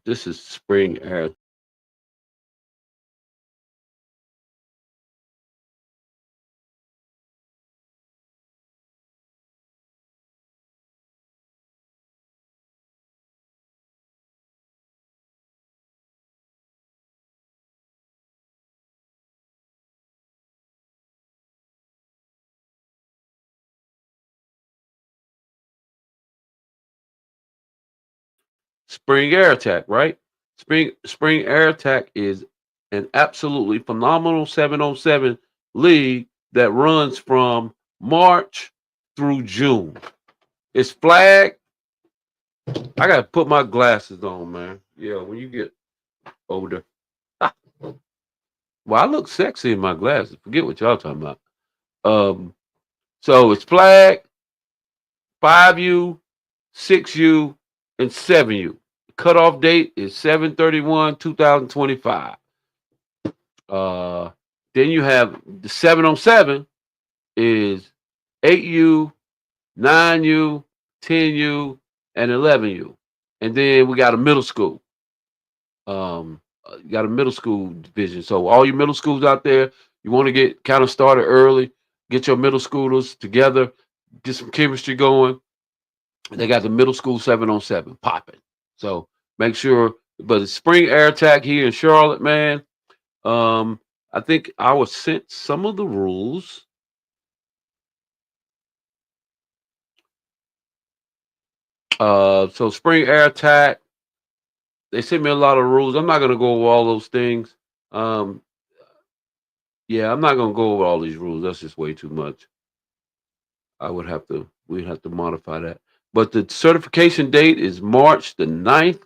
This is Spring Air. Spring Air Attack, right? Spring Air Attack is an absolutely phenomenal 7-on-7 league that runs from March through June. It's flag. I gotta put my glasses on, man. Yeah, when you get older. Well, I look sexy in my glasses. Forget what y'all talking about. Um, so it's flag, 5U, 6U, and 7U. Cutoff date is 7/31/2025. Uh, then you have the 7-on-7 is 8U, 9U, 10U, and 11U. And then we got a middle school. You got a middle school division. So all your middle schools out there, you want to get kind of started early, get your middle schoolers together, get some chemistry going. They got the middle school 7-on-7 popping. So make sure. But it's Spring Air Attack here in Charlotte, man. Um, I think I was sent some of the rules. So Spring Air Attack, they sent me a lot of rules. I'm not gonna go over all those things. Um, yeah, I'm not gonna go over all these rules. That's just way too much. We'd have to modify that. But the certification date is March the 9th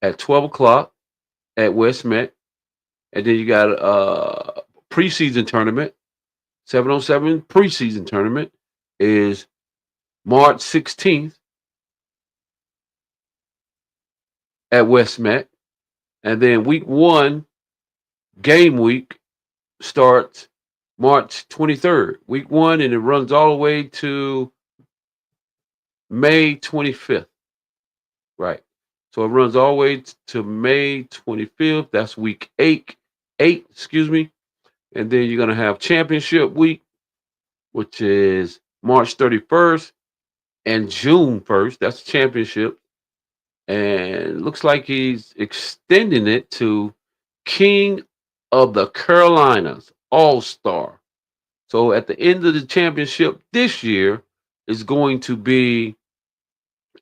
at 12 o'clock at West Met. And then you got a preseason tournament. 7-on-7 preseason tournament is March 16th at West Met. And then week one, game week, starts March 23rd. Week one, and it runs all the way to May 25th. Right. So it runs all the way to May 25th. That's week eight, excuse me. And then you're going to have championship week, which is March 31st and June 1st. That's championship. And looks like he's extending it to King of the Carolinas All Star. So at the end of the championship this year is going to be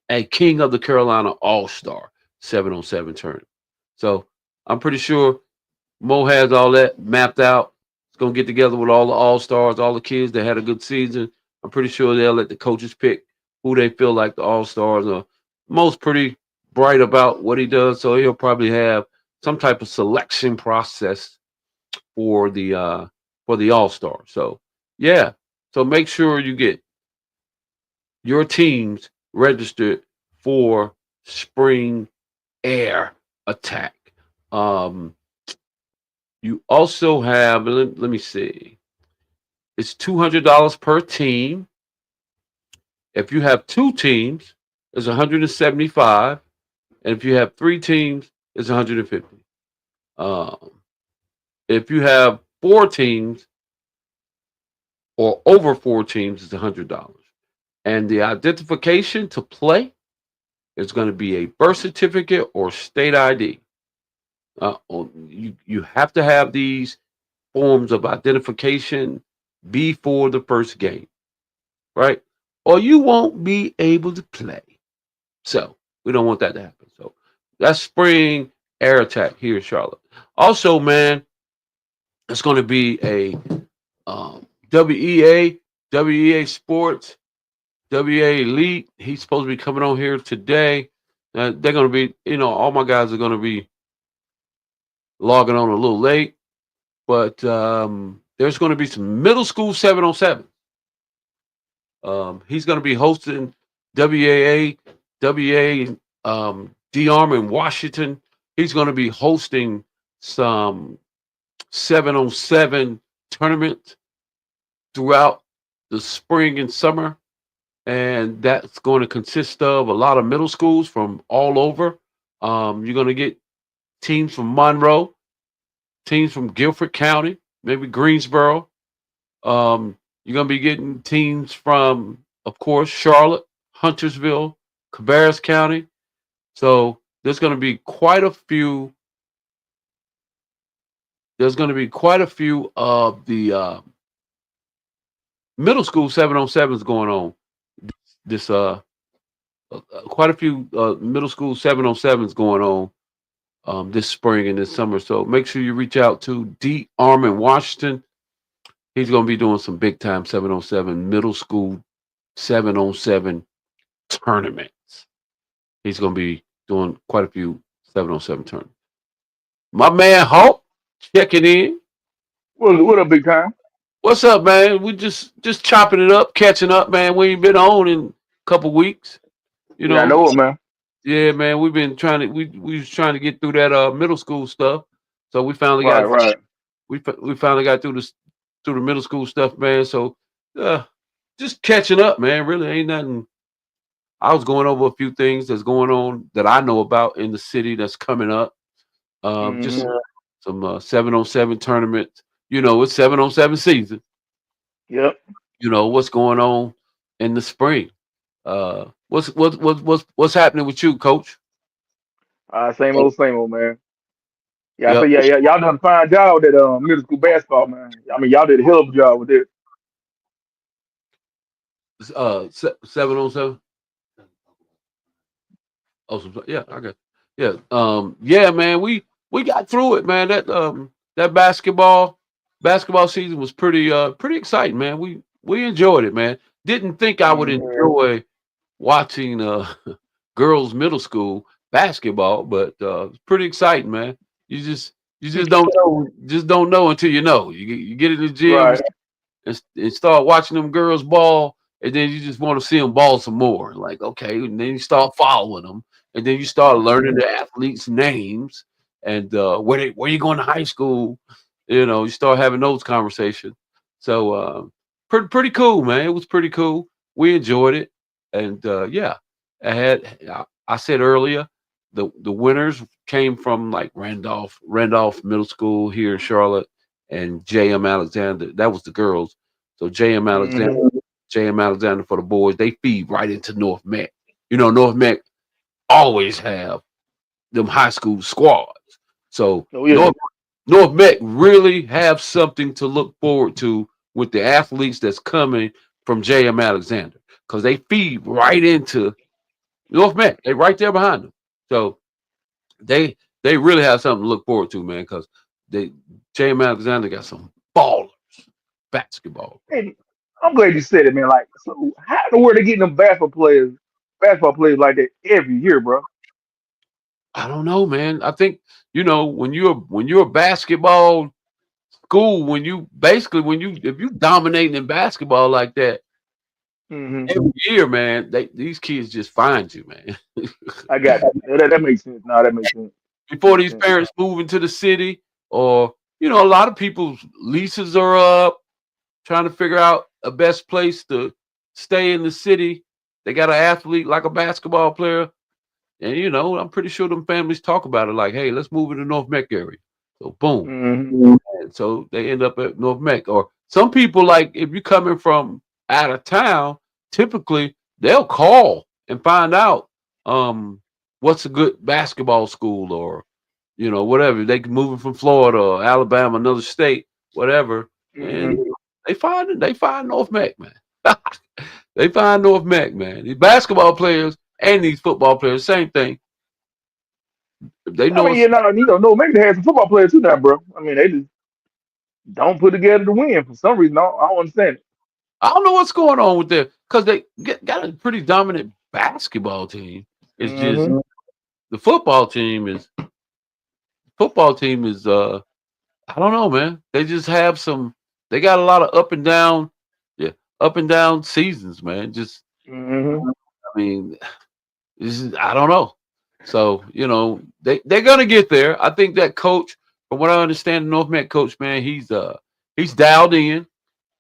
a King of the Carolina All Star 7-on-7 tournament. So I'm pretty sure Mo has all that mapped out. It's gonna get together with all the All Stars, all the kids that had a good season. I'm pretty sure they'll let the coaches pick who they feel like the All Stars are. Most pretty bright about what he does, so he'll probably have some type of selection process for the All Star. So yeah, so make sure you get your teams registered for Spring Air Attack. Um, you also have, let me see, it's $200 per team. If you have two teams, it's 175, and if you have three teams, it's 150. Um, if you have four teams or over four teams, it's $100. And the identification to play is going to be a birth certificate or state ID. You have to have these forms of identification before the first game, right? Or you won't be able to play. So we don't want that to happen. So that's Spring Air Attack here in Charlotte. Also, man, it's going to be a WEA, WEA Sports, WEA Elite. He's supposed to be coming on here today. They're going to be, all my guys are going to be logging on a little late, but there's going to be some middle school 7-on-7. He's going to be hosting WAA, WA, D-Arm in Washington. He's going to be hosting some 7-on-7 tournaments throughout the spring and summer. And that's going to consist of a lot of middle schools from all over. You're gonna get teams from Monroe, teams from Guilford County, maybe Greensboro. You're gonna be getting teams from, of course, Charlotte, Huntersville, Cabarrus County. So there's gonna be quite a few. There's gonna be quite a few of the middle school 7-on-7s going on. This quite a few middle school 7-on-7s going on this spring and this summer. So make sure you reach out to D. Armin Washington. He's going to be doing some big time 7-on-7 middle school 7-on-7 tournaments. He's going to be doing quite a few 7-on-7 tournaments. My man Hulk checking in. What up, big time? What's up, man? We just chopping it up, catching up, man. We ain't been on in a couple weeks. You Yeah, I know, know it, man. yeah, man. We've been trying to we was trying to get through that middle school stuff. So we finally Right, got right. we finally got through the middle school stuff, man. So uh just catching up, man. Really ain't nothing. I was going over a few things that's going on that I know about in the city that's coming up. Just Mm-hmm. some 7-on-7 tournaments. You know, it's 7-on-7 season. Yep. You know what's going on in the spring. What's happening with you, Coach? Same old, man. Yeah, I say, Yep. yeah, yeah, y'all done a fine job at middle school basketball, man. I mean, y'all did a hell of a job with it. 7-on-7. Oh, yeah, I got. Yeah, yeah, man. We got through it, man. That basketball season was pretty exciting, man. We enjoyed it, man. Didn't think I would Mm-hmm. enjoy watching girls middle school basketball, but it's pretty exciting, man. You just you just don't know until you know. You get in the gym Right. and start watching them girls ball, and then you just want to see them ball some more. Like, okay, and then you start following them, and then you start learning Mm-hmm. the athletes' names and where you going to high school. You know, you start having those conversations. So pretty cool, man. It was pretty cool. We enjoyed it, and yeah, I said earlier the winners came from like Randolph Middle School here in Charlotte and J.M. Alexander. That was the girls. So Mm-hmm. J.M. Alexander for the boys. They feed right into North Met. You know, North Met always have them high school squads. So Oh yeah. North Met really have something to look forward to with the athletes that's coming from J.M. Alexander because they feed right into North Met. They right there behind them. So they they really have something to look forward to, man, because they J.M. Alexander got some ballers basketball. Hey, I'm glad you said it, man. Like, so how in the world they getting them basketball players like that every year, bro? I don't know, man. I think when you're a basketball school, when you if you dominating in basketball like that Mm-hmm. every year, man, these kids just find you, man. I got you. Yeah, that makes sense. No, that makes sense. Before Makes these sense. parents move into the city, or a lot of people's leases are up, trying to figure out a best place to stay in the city. They got an athlete like a basketball player, and I'm pretty sure them families talk about it like, hey, let's move in the North Mech area. So boom. Mm-hmm. And so they end up at North Mech. Or some people, like if you're coming from out of town, typically they'll call and find out what's a good basketball school, or whatever. They can move it from Florida or Alabama, another state, whatever. And Mm-hmm. they find North Mech, man. They find North Mech, man. These basketball players and these football players, same thing. If they I know mean, it's yeah, no, no, maybe they had some football players too now, bro. I mean, they just don't put together to win for some reason. I don't understand it. I don't know what's going on with them because they got a pretty dominant basketball team. It's just Mm-hmm. the football team is I don't know, man. They just have they got a lot of yeah, up and down seasons, man. Just Mm-hmm. I mean, I don't know. So, they're gonna get there. I think that coach, from what I understand, the North Met coach, man, he's dialed in.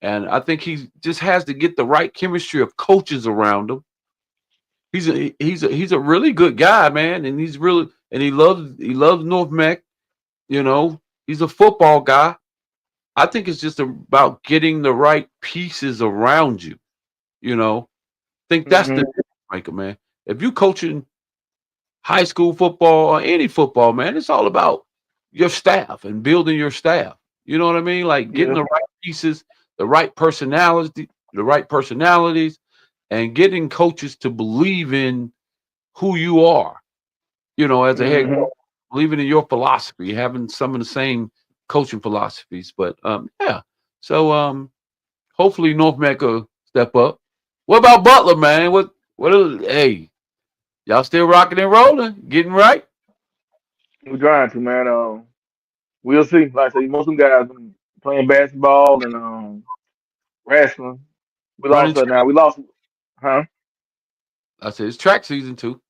And I think he just has to get the right chemistry of coaches around him. He's a really good guy, man, and and he loves North Mech. You know, he's a football guy. I think it's just about getting the right pieces around you. You know, think that's the Hmm. difference maker, man. If you coaching high school football or any football, man, it's all about your staff and building your staff. You know what I mean? Like getting Yeah. the right pieces, the right personalities, and getting coaches to believe in who you are. You know, as a head Hmm. coach, believing in your philosophy, having some of the same coaching philosophies. But yeah. So hopefully North Mecca step up. What about Butler, man? Hey, y'all still rocking and rolling, getting right? We're trying to, man. We'll see. Like I say, most of them guys been playing basketball and wrestling. We Running lost track. now. We lost, huh? I said it's track season too.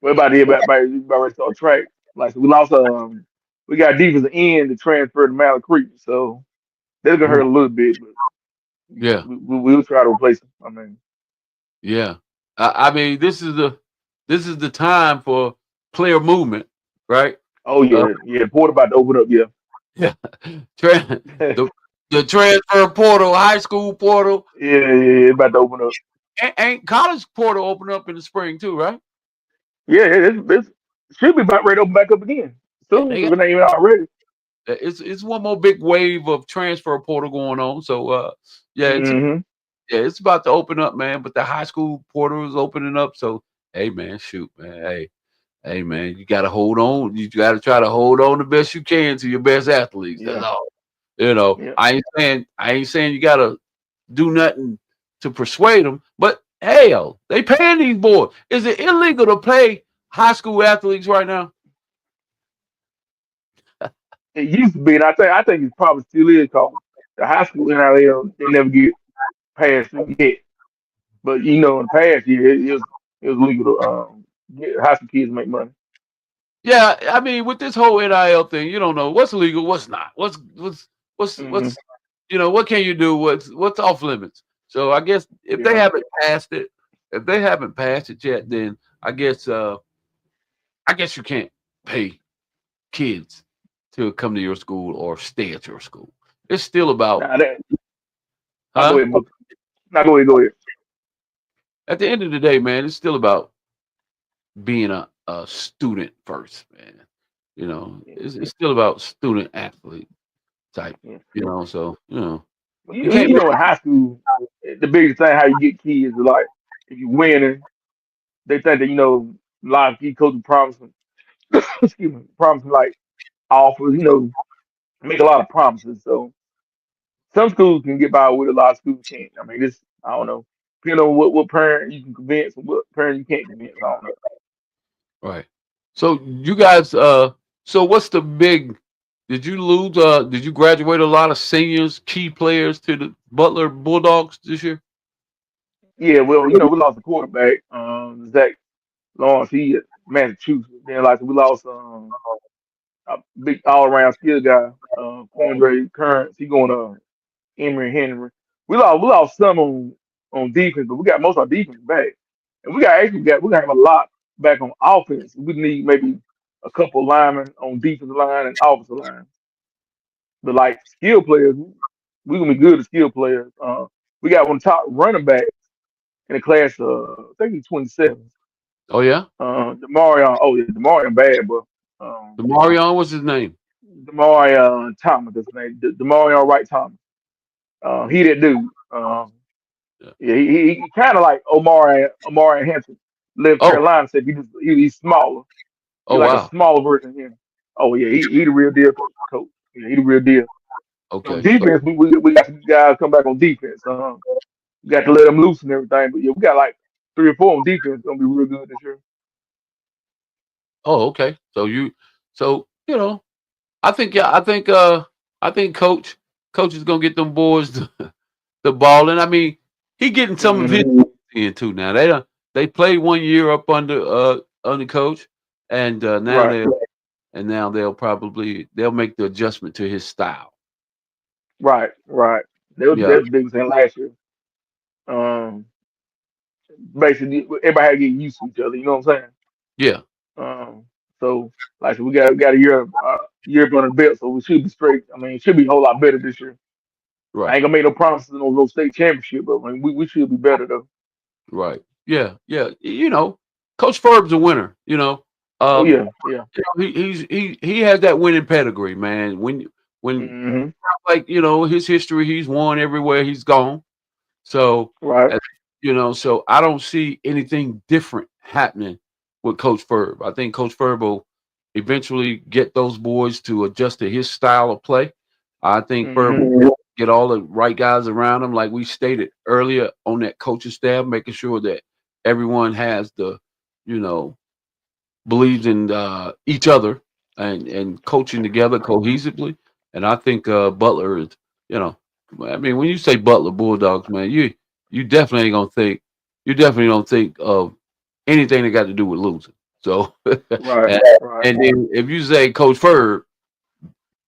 We're about to hear about ready to start track. Like we lost we got defensive end to transfer to Mallard Creek, so that's gonna Ooh, hurt a little bit, but yeah, we'll try to replace him. I mean, yeah. I mean, this is the time for player movement, right? oh Uh, yeah, yeah. Port about to open up, yeah. yeah, Tran the the transfer portal, high school portal, Yeah, yeah, yeah, it's about to open up. ain't college portal open up in the spring too, right? Yeah, it's should be about ready to open back up again Yeah, soon they if got it ain't even already. it's one more big wave of transfer portal going on. So yeah, Hmm. it's about to open up, man. But the high school portal is opening up. So hey, man, shoot, man, hey, man, you got to hold on. You got to try to hold on the best you can to your best athletes. That's Yeah, all. You know, yeah. I ain't saying you got to do nothing to persuade them, but hell, they paying these boys. Is it illegal to pay high school athletes right now? It used to be, and I think it probably still is called the high school NIL. They never get passed through yet, but in the past year it was legal to get high school kids to make money. Yeah, I mean, with this whole NIL thing, you don't know what's legal, what's not, what's Hmm. what's what can you do, what's off limits. So I guess Yeah. if they haven't passed it yet, then I guess you can't pay kids to come to your school or stay at your school. It's still about, Now that. I go huh? ahead, Booker. Now go ahead. Go ahead. At the end of the day, man, it's still about being a student first, man. Yeah, It's still about student athlete type. yeah. So Well, you can't. in high school, the biggest thing how you get kids is like if you winning, they think that a lot of key coaches promising, excuse me, promising like offers, make a lot of promises. So some schools can get by with it, a lot of schools can't. I mean, this I don't know. Depending on what parent you can convince and what parent you can't convince. I don't know. Right. So you guys, so what's the big? Did you lose? Did you graduate a lot of seniors, key players to the Butler Bulldogs this year? Yeah, well, we lost a quarterback, Zach Lawrence. He at Massachusetts. Then like we lost a big all around skill guy, Quandre Currents. He going to Emory Henry. We lost some on defense, but we got most of our defense back, and we got have a lot back on offense. We need maybe a couple linemen on defensive line and offensive line, but like skill players, we gonna be good at skill players. We got one top running back in the class. I think he's 27. Oh yeah, Demarion. Oh yeah, Demarion bad, but um, the Marion. What's his name? Demarion Thomas. That's his name. Demarion Wright Thomas. He that dude. Yeah. Yeah, he kind of like Omari Hampton, left Oh, Carolina. Said he's smaller. He oh like a wow. smaller version of him. Oh yeah, he the real deal, coach. Yeah, he the real deal. So Okay. So defense, we got some guys come back on defense. We got to let them loose and everything. But yeah, we got like 3 or 4 on defense. Gonna be real good this year. okay. So I think yeah, I think coach is gonna get them boys the ball, and I mean he getting some of his Hmm. in too now. They played 1 year up under coach, and now Right, they'll make the adjustment to his style. right. That Yeah, was the biggest thing last year. Um, Basically everybody had to get used to each other. You know what I'm saying? yeah, So like we got a year under the belt, so we should be straight. I mean, it should be a whole lot better this year. I Right. ain't gonna make no promises in those state championship, but I mean, we should be better though. Right. Yeah. Yeah. Coach Ferb's a winner. Oh Um, yeah, yeah. he has that winning pedigree, man. When Hmm. like his history, he's won everywhere he's gone. So, Right. uh, so I don't see anything different happening with Coach Ferb. I think Coach Ferb will eventually get those boys to adjust to his style of play. I think Ferb Hmm. will get all the right guys around him, like we stated earlier on that coaching staff, making sure that everyone has you know, believes in each other and coaching together cohesively. And I think Butler is, you know, I mean, when you say Butler Bulldogs, man, you definitely ain't gonna think, you definitely don't think of anything that got to do with losing. So, Right. and, Right. and then if you say Coach Ferg,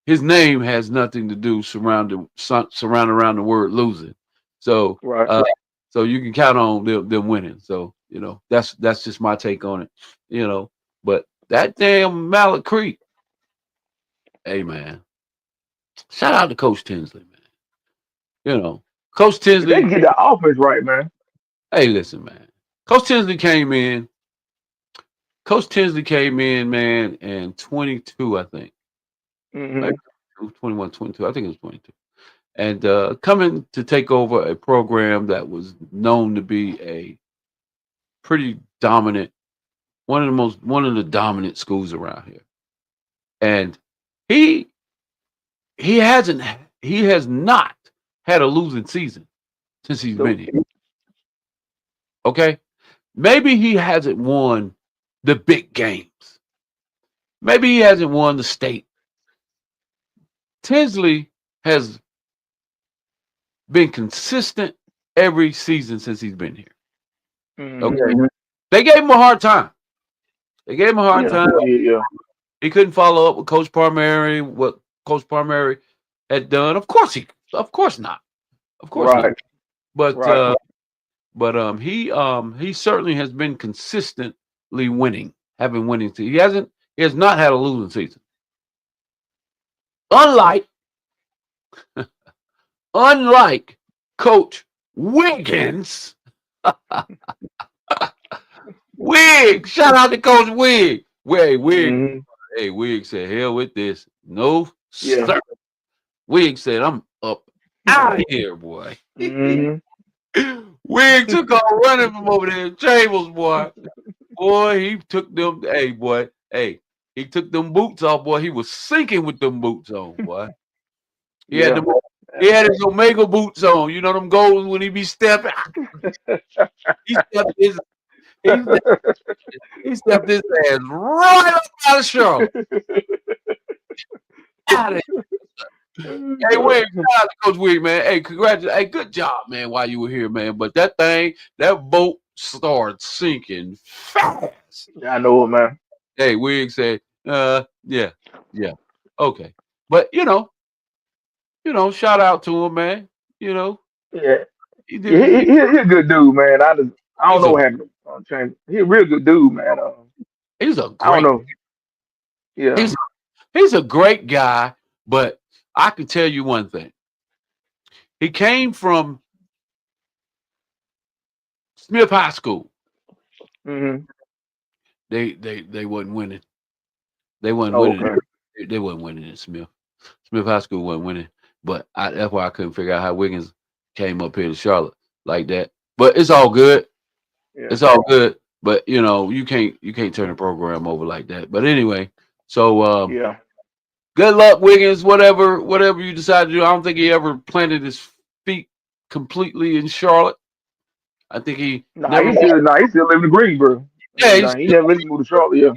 his name has nothing to do surround around the word losing. So, Right. so you can count on them winning. So, that's just my take on it. But that damn Mallet Creek, hey man, shout out to Coach Tinsley, man. Coach If they can Tinsley. get the offense right, man. Hey, listen, man. Coach Tinsley came in. Coach Tinsley came in, man, in 22, I think. Maybe Hmm. 21, 22. I think it was 22. And coming to take over a program that was known to be a pretty dominant, one of the dominant schools around here. And he he hasn't he has not had a losing season since he's been Nope. here. Okay? Maybe he hasn't won the big games. Maybe he hasn't won the state. Tinsley has been consistent every season since he's been here. Hmm. Okay. They gave him a hard time. They gave him a hard Yeah. time. Yeah. Yeah. He couldn't follow up with Coach Palmieri, what Coach Palmieri had done. Of course not. Of course not. Right. But Right. he certainly has been consistently winning, having winning season. He has not had a losing season. Unlike unlike Coach Wiggins. Wig, shout out to Coach Wig. Wig, Hmm. hey, Wig said, hell with this. No, Yeah. sir. Wig said, I'm up out of here, boy. Hmm. Wig took off running from over there in Chambers, boy. Boy, he took them, hey, boy. Hey, he took them boots off, boy. He was sinking with them boots on, boy. He had Yeah. them, he had his Omega boots on. You know them golds when he be stepping. He stepped his he stepped, he stepped his ass right up out of Charlotte. Out of Hey, Wig, shout out to Coach Wig, man. Hey, congratulations. Hey, good job, man, while you were here, man. But that boat started sinking fast. Yeah, I know it, man. Hey, Wig said, yeah, yeah, okay. But shout out to him, man. You know, Yeah. he did. Yeah, he a good dude, man. I don't He's know a what happened to Chambers. He a real good dude, man. he's a I don't great know. Yeah. he's he's a great guy. But I can tell you one thing. He came from Smith High School. Hmm. They wasn't winning. They wasn't Oh, winning. okay. They wasn't winning at Smith. Smith High School wasn't winning. But that's why I couldn't figure out how Wiggins came up here to Charlotte like that. But it's all good. Yeah. It's all good. But you can't turn a program over like that. But anyway, so Yeah. good luck, Wiggins. Whatever you decide to do. I don't think he ever planted his feet completely in Charlotte. I think he never. He still living in Greensboro. Yeah, Nah, he never really moved to Charlotte. Yeah.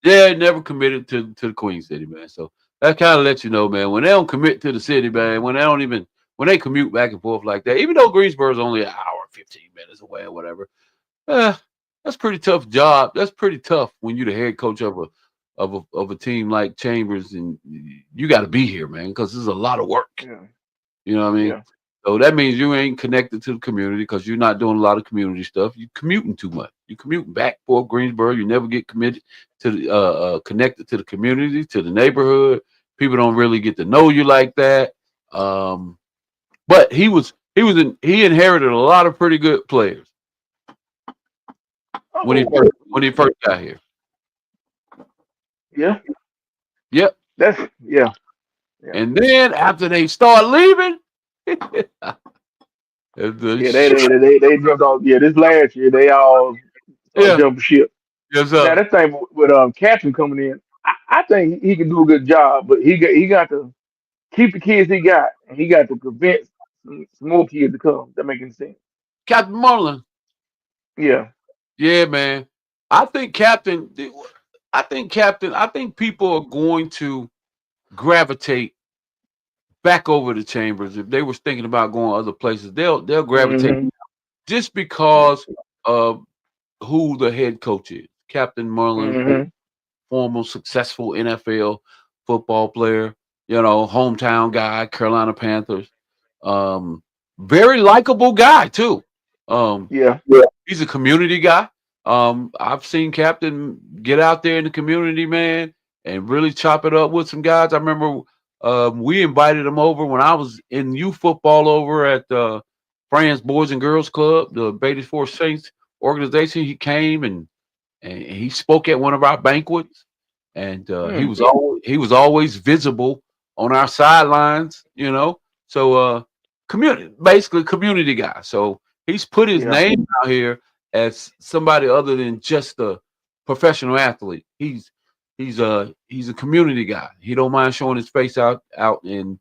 yeah, never committed to the Queen City, man. So that kind of lets you know, man, when they don't commit to the city, man, when they commute back and forth like that, even though Greensboro is only an hour, 15 minutes away or whatever, uh, that's pretty tough job. That's pretty tough when you're the head coach of a team like Chambers, and you got to be here, man, because there's a lot of work. Yeah. You know what I mean? Yeah. So that means you ain't connected to the community because you're not doing a lot of community stuff. You commuting too much. You commuting back forth Greensboro. You never get committed to the connected to the community, to the neighborhood. People don't really get to know you like that. Um, but he inherited a lot of pretty good players Oh, when he first got here. yeah, Yep. that's yeah, yeah, And then after they start leaving, the yeah. sh- They jumped off. Yeah, this last year they all started yeah, jumping ship. yes Now sir. that thing with Captain coming in, I think he can do a good job, but he got to keep the kids he got, and he got to convince some more kids to come. That making sense. Captain Marlin. Yeah. Yeah, man. I think Captain. I think people are going to gravitate back over to Chambers if they was thinking about going other places. They'll gravitate Hmm. just because of who the head coach is. Captain Marlin, Hmm. former successful NFL football player, you know, hometown guy, Carolina Panthers. Um, very likable guy too. Um, Yeah. he's a community guy. I've seen Captain get out there in the community, man, and really chop it up with some guys. I remember we invited him over when I was in youth football over at Fran's Boys and Girls Club, the Beatty Force Saints organization. He came and he spoke at one of our banquets, and Mm. he was always visible on our sidelines, you know. So community, basically community guy. So he's put his Yeah. name out here as somebody other than just a professional athlete. He's a community guy. He don't mind showing his face out and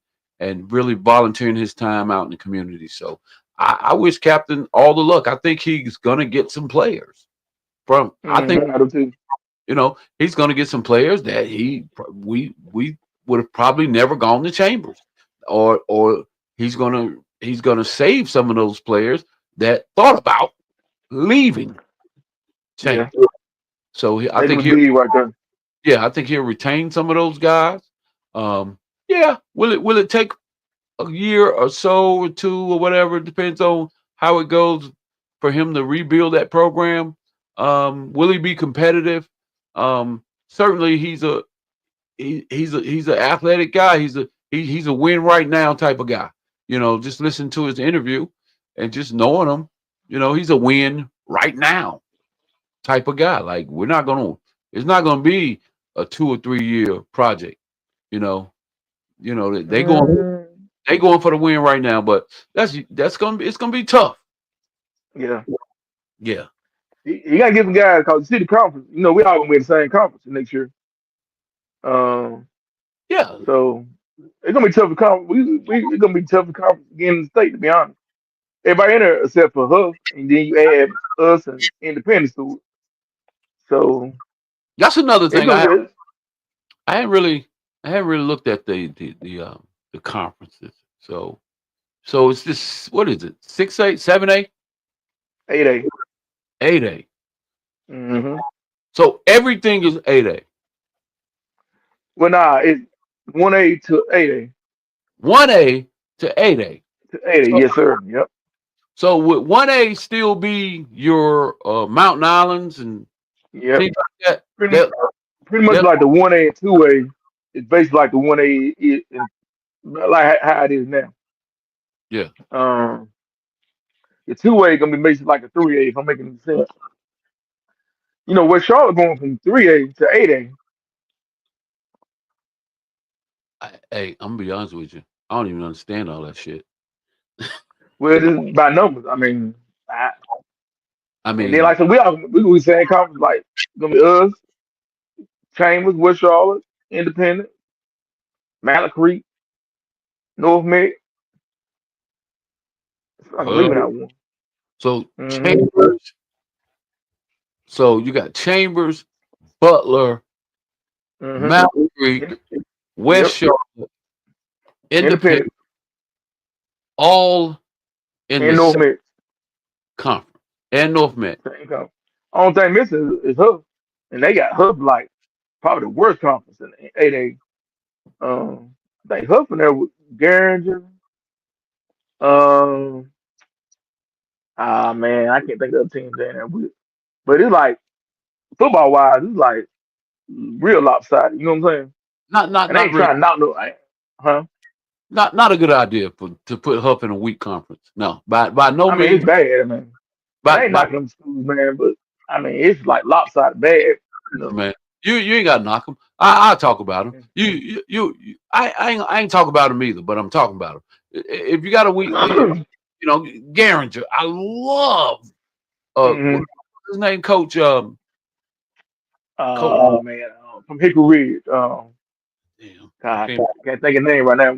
really volunteering his time out in the community. So I wish Captain all the luck. I think he's gonna get some players from. I think Hmm. I do too. he's going to get some players that we would have probably never gone to Chambers, or he's gonna save some of those players that thought about leaving Yeah. Chambers. So I They think do big right there. I think he'll retain some of those guys. Um, yeah, will it take a year or so or two or whatever? It depends on how it goes for him to rebuild that program. Will he be competitive? Certainly, he's an athletic guy. He's a win right now type of guy. You know, just listen to his interview and just knowing him. You know, he's a win right now type of guy. Like we're not gonna. It's not gonna be a 2 or 3 year project. You know, Mm. they going for the win right now, but that's gonna be it's gonna be tough. Yeah. Yeah, You got to get some guys because the city conference. You know, we all gonna be in the same conference next year. Um. yeah. So it's gonna be tough to come. It's gonna be tough to conference again in the state. To be honest, everybody in there except for Huff, and then you add us and Independence to it. So That's another it's thing. gonna be. I hadn't really I haven't really looked at the conferences. So it's this. What is it? 6A, 7A, 8A. 8A. Mm-hmm. So everything is 8A. Well, nah, it's 1A to 8A 1A to 8A. to 8A. So Yes, sir. Yep. so would 1A still be your Mountain Islands and Yep. things like that? Pretty, That pretty much that like the 1A and 2A. It's basically like the 1A is, like how it is now. yeah. Um, the 2A gonna be basically like a 3A. If I'm making sense. You know, where Charlotte going from 3A to 8A. Hey, I'm gonna be honest with you. I don't even understand all that shit. Well, just by numbers. I mean, I, I and then mean, like so we saying conference like gonna be us, Chambers, West Charlotte, Independent, Mallet Creek, North Mid. I'm uh, leaving out one. so Mm-hmm. Chambers. So you got Chambers, Butler, Mm-hmm. Mountain Creek, West Yep. Charlotte, Independent, Independent all in the and North same Mid. conference, and North Met. Same conference. Only thing missing is Hub, and they got Hub like probably the worst conference in 8A. I think Hub in there with Garinger, Um, man, I can't think of the teams in there, but it's like football wise, it's like real lopsided. You know what I'm saying? Not not And I not ain't really trying to knock no, huh? not a good idea to put Huff in a weak conference. No, by no I mean, it's means. bad, man. And I ain't By knocking them schools, man, but I mean, it's like lopsided bad. No. man, you ain't got to knock him. I talk about him. I ain't talking about him either, but I'm talking about him. If you got a weak, Garinger, I love hmm what's his name, Coach Coach. Man, from Hickory Ridge. Damn, I God, can't. can't think of his name right now.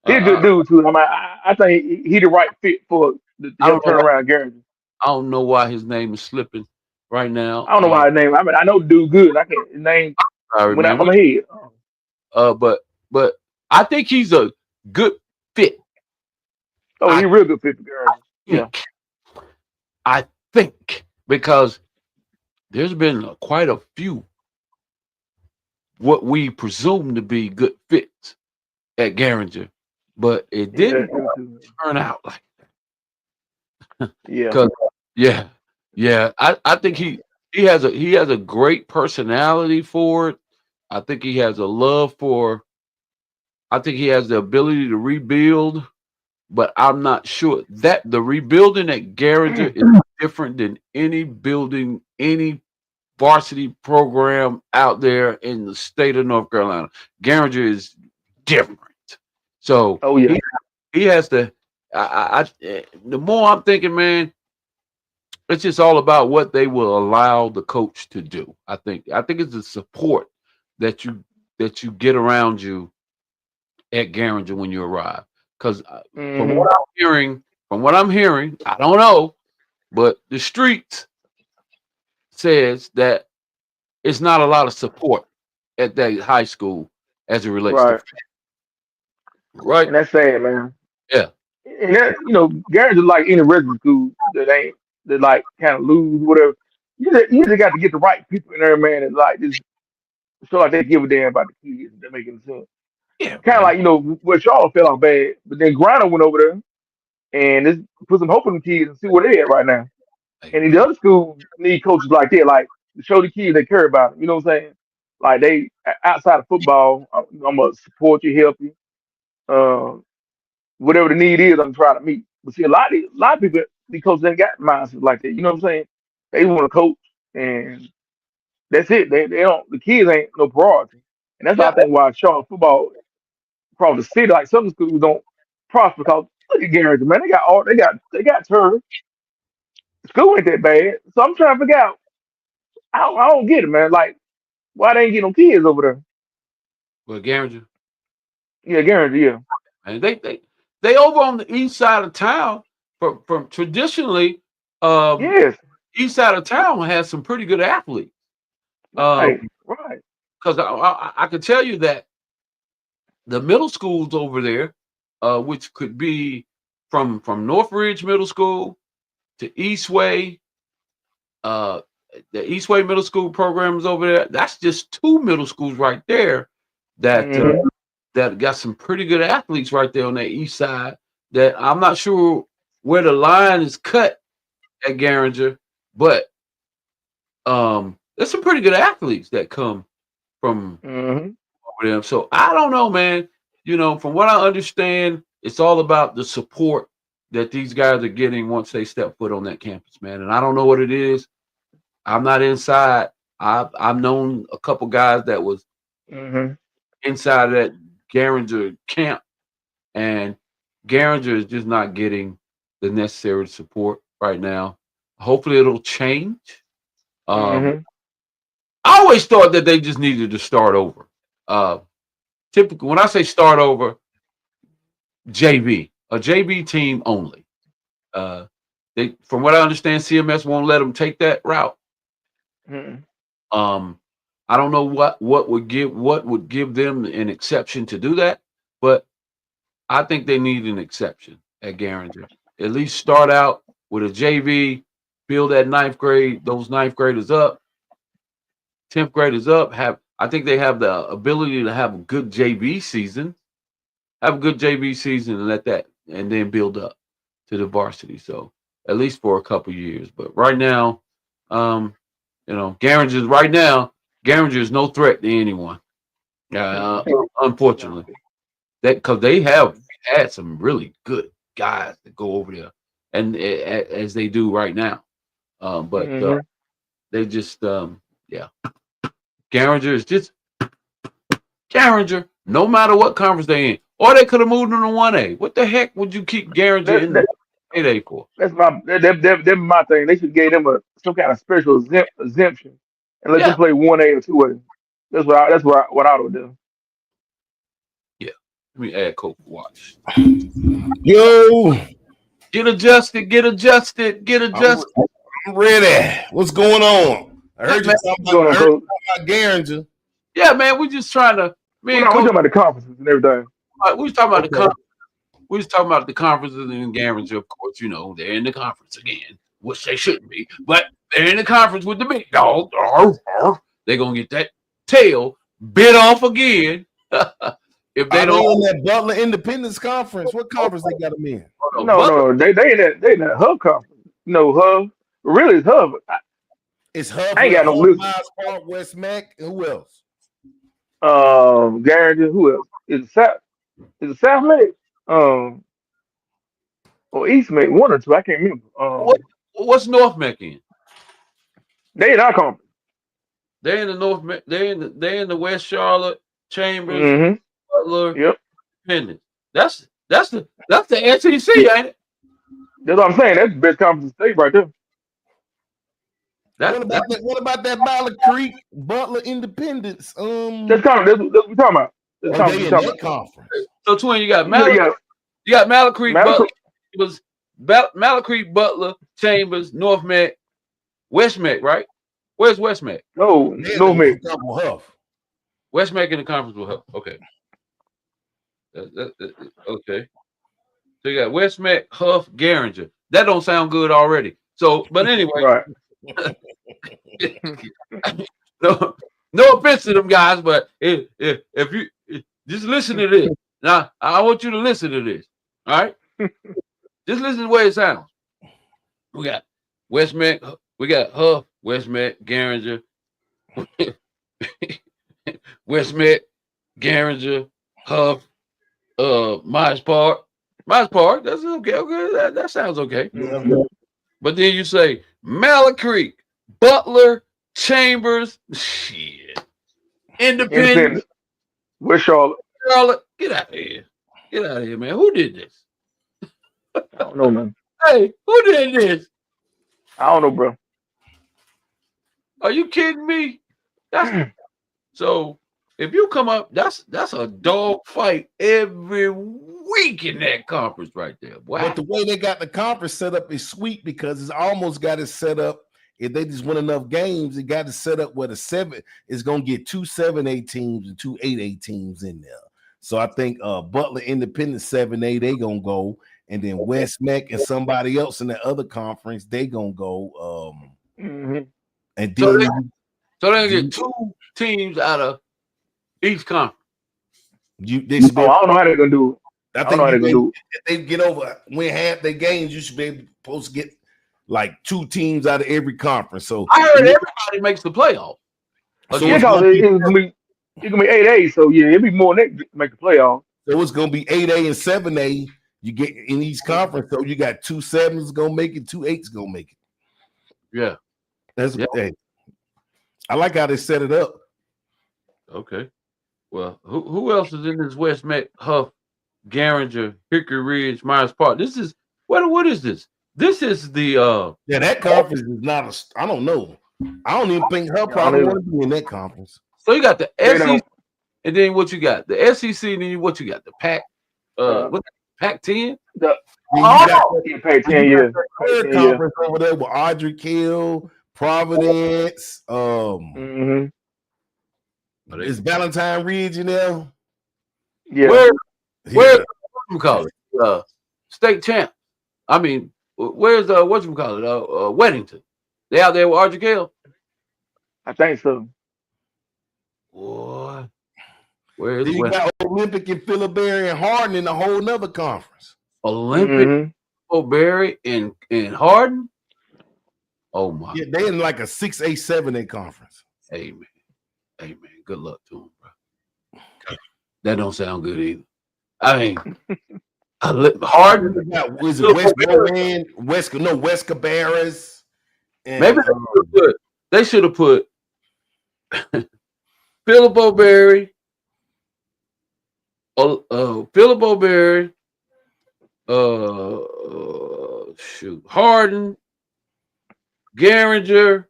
He's a good Uh, dude too. I think he the right fit for to I help don't know. turn around Guaranteed. I don't know why his name is slipping right now. I don't know why his name. I mean, I know the dude good. I can't. His name Sorry, went man. out of my head. But I think he's a good fit. Oh, he I real good fit for Guaranteed. Yeah. think. I think because there's been quite a few what we presume to be good fits at Garinger, but it Yeah, didn't that's true too. turn out like Yeah. because yeah, yeah. I think he has a great personality for it. I think he has a love for I think he has the ability to rebuild, but I'm not sure that the rebuilding at Garinger is different than any building, any varsity program out there in the state of North Carolina. Garinger is different. So Oh yeah. he has to. The more I'm thinking, man, it's just all about what they will allow the coach to do. I think it's the support that you get around you at Garinger when you arrive. Because from hmm what I'm hearing, I don't know, but the streets says that it's not a lot of support at that high school as it relates to Right. right. And that's sad, man. Yeah, And that Guaranteed is like any regular school that ain't that like kind of lose whatever. You just got to get the right people in there, man, and like just show like they give a damn about the kids. If that making sense. yeah, Kind of man. like where Charlotte fell off bad, but then Griner went over there and just put some hope in the kids and see where they at right now. Hey, And these man. other schools need coaches like that, like to show the kids they care about them. You know what I'm saying? Like they outside of football, I'm gonna support you, help you, uh, whatever the need is, I'm trying to meet. But see, a lot of people, these coaches ain't got mindsets like that. You know what I'm saying? They want to coach, and that's it. They don't. The kids ain't no priority, and that's why I Yeah, think why Charlotte football across the city, like some schools don't prosper because look at Garrison, man. They got turf. School ain't that bad. So I'm trying to figure out. I don't get it, man. Like why they ain't get no kids over there? well, Garinger, Yeah, guarantee. Yeah. and they over on the east side of town. From traditionally, um, Yes. east side of town has some pretty good athletes. Right. Right. Because I can tell you that the middle schools over there, which could be from Northridge Middle School to Eastway, uh, the Eastway Middle School programs over there. That's just two middle schools right there that hmm that got some pretty good athletes right there on that east side. That I'm not sure where the line is cut at Garinger, but there's some pretty good athletes that come from hmm over there. So I don't know, man. From what I understand, it's all about the support that these guys are getting once they step foot on that campus, man. And I don't know what it is. I'm not inside. I've known a couple guys that was hmm inside of that Garinger camp, and Garinger is just not getting the necessary support right now. Hopefully, it'll change. Um, hmm I always thought that they just needed to start over. Uh, Typically, when I say start over, a JV team only. Uh, from what I understand, CMS won't let them take that route. hmm Um, I don't know what would give them an exception to do that, but I think they need an exception at Garinger. At least start out with a JV, build that ninth grade, those ninth graders up, 10th graders up. I think they have the ability to have a good JV season. Have a good JV season and let that and then build up to the varsity. So at least for a couple years. But right now, um, Garinger is no threat to anyone. Unfortunately, that because they have had some really good guys that go over there, and as they do right now. But Mm-hmm. they just, yeah, Garinger is just Garinger. No matter what conference they in, or they could have moved them to 1A. What the heck would you keep Garinger That, in that, the 8A for? that's my thing. They should give them some kind of special exemption and let them Yeah, play 1A or 2A. What I would do. yeah. Let me add Coke Watch. Yo, Get adjusted. Get adjusted. Get I'm, adjusted. I'm ready. What's going on? I Yeah, heard you man. talking What's going about, on, Coach? Garinger. Yeah, man. We just trying to. Me Well, and no, we're Coach. talking about the conferences and everything. We was talking about the Okay. We was talking about the conferences and Garinger, of course. They're in the conference again, which they shouldn't be, but they're in the conference with the big dog. They're gonna get that tail bit off again if they Are they don't. in that Butler Independence Conference? What conference they got them in? No, Butler, no, they in that Hub conference. No Hub. Really, it's Hub. It's I Hufford, ain't got no list. Myers Park, West Mac, and who else? Garinger. Who else? Is it South? Is it South Lake? Um, or East Lake? One or two. I can't remember. what, what's North Mech in? They in our conference. They're in the North. They're in the West Charlotte Chambers Mm-hmm. Butler Yep. Independence. That's the SEC, ain't it? That's what I'm saying. That's the best conference in the state right there. What That about that? What about that Ballard Creek Butler Independence? That's what we're talking about. That's the Oh, conference they we're in talking that conference. so twin. You got about. Yeah, You got Malacrete, Malcolm. Butler, Chambers, Malacrete, Butler, Chambers, North Met, West Met, right? Where's West Met? No, They in no the mate. couple Huff. West Met in the conference with her. Okay. Okay. So you got West Met, Huff, Garinger. That don't sound good already. So, but anyway, Right. no, no offense to them guys, but if you just listen to this. Now, I want you to listen to this. All right? Just listen to the way it sounds. We got West Met, we got Huff, West Met, Garinger, West Met, Garinger, Huff, Myers Park. Myers Park, that's okay. Okay, that sounds okay. Yeah. But then you say Malacrete, Butler, Chambers, shit, Independence, Independent. West Charlotte. Charlotte. Get out of here. Get out of here, man. Who did this? I don't know, man. Hey, who did this? I don't know, bro. Are you kidding me? That's so if you come up, that's a dog fight every week in that conference right there. Wow. But the way they got the conference set up is sweet because it's almost got it set up. If they just win enough games, it got it set up where the 7 is going to get 2 7A teams and 2 8A teams in there. So I think Butler Independent 7A, they going to go. And then West Mech and somebody else in the other conference, they going to go. Mm-hmm. And So then they get 2 teams out of each conference. they should be, I don't know how they're gonna do it. I I don't know how they're gonna do it. if they get over, win half their games, you should be supposed to get like 2 teams out of every conference. So I heard everybody makes the playoff. So Yeah, it's cause gonna be- it's gonna be 8A, so yeah, it'll be more than that to make the playoff. So it's gonna be 8A and 7A. You get in each conference, so you got 2 7s gonna make it, 2 8s gonna make it. Yeah. That's Yeah. hey, I like how they set it up. Okay. Well, who else is in this West Met, Huff, Garinger, Hickory Ridge, Myers Park? This is what is this? This is the Yeah, that conference is not a. I don't know. I don't even think her probably want to be in that conference. so you got the They SEC, don't- and then what you got? The SEC, and then what you got? The Pac, what Pac-10? The Then you got yeah, Pac-10, yeah. third Pac-10, yeah. conference over there with Audrey Hill, Providence. Mm-hmm. Is Valentine Ridge in there? Yeah. Where Yeah. what you call it? State champ. I mean, where's what you call it? Weddington. They out there with Archie Hill. I think so. Boy, where's Then you West? got Olympic and Philibert and Hardin in a whole nother conference. Olympic, Berry, and Harden. Oh my! Yeah, they in like a 6A, 7A conference. Hey man, good luck to them, bro. That don't sound good either. I mean, Harden. Was it West Moran, West Cabarrus? Maybe they should have put Philip O'Berry, Harden, Garinger.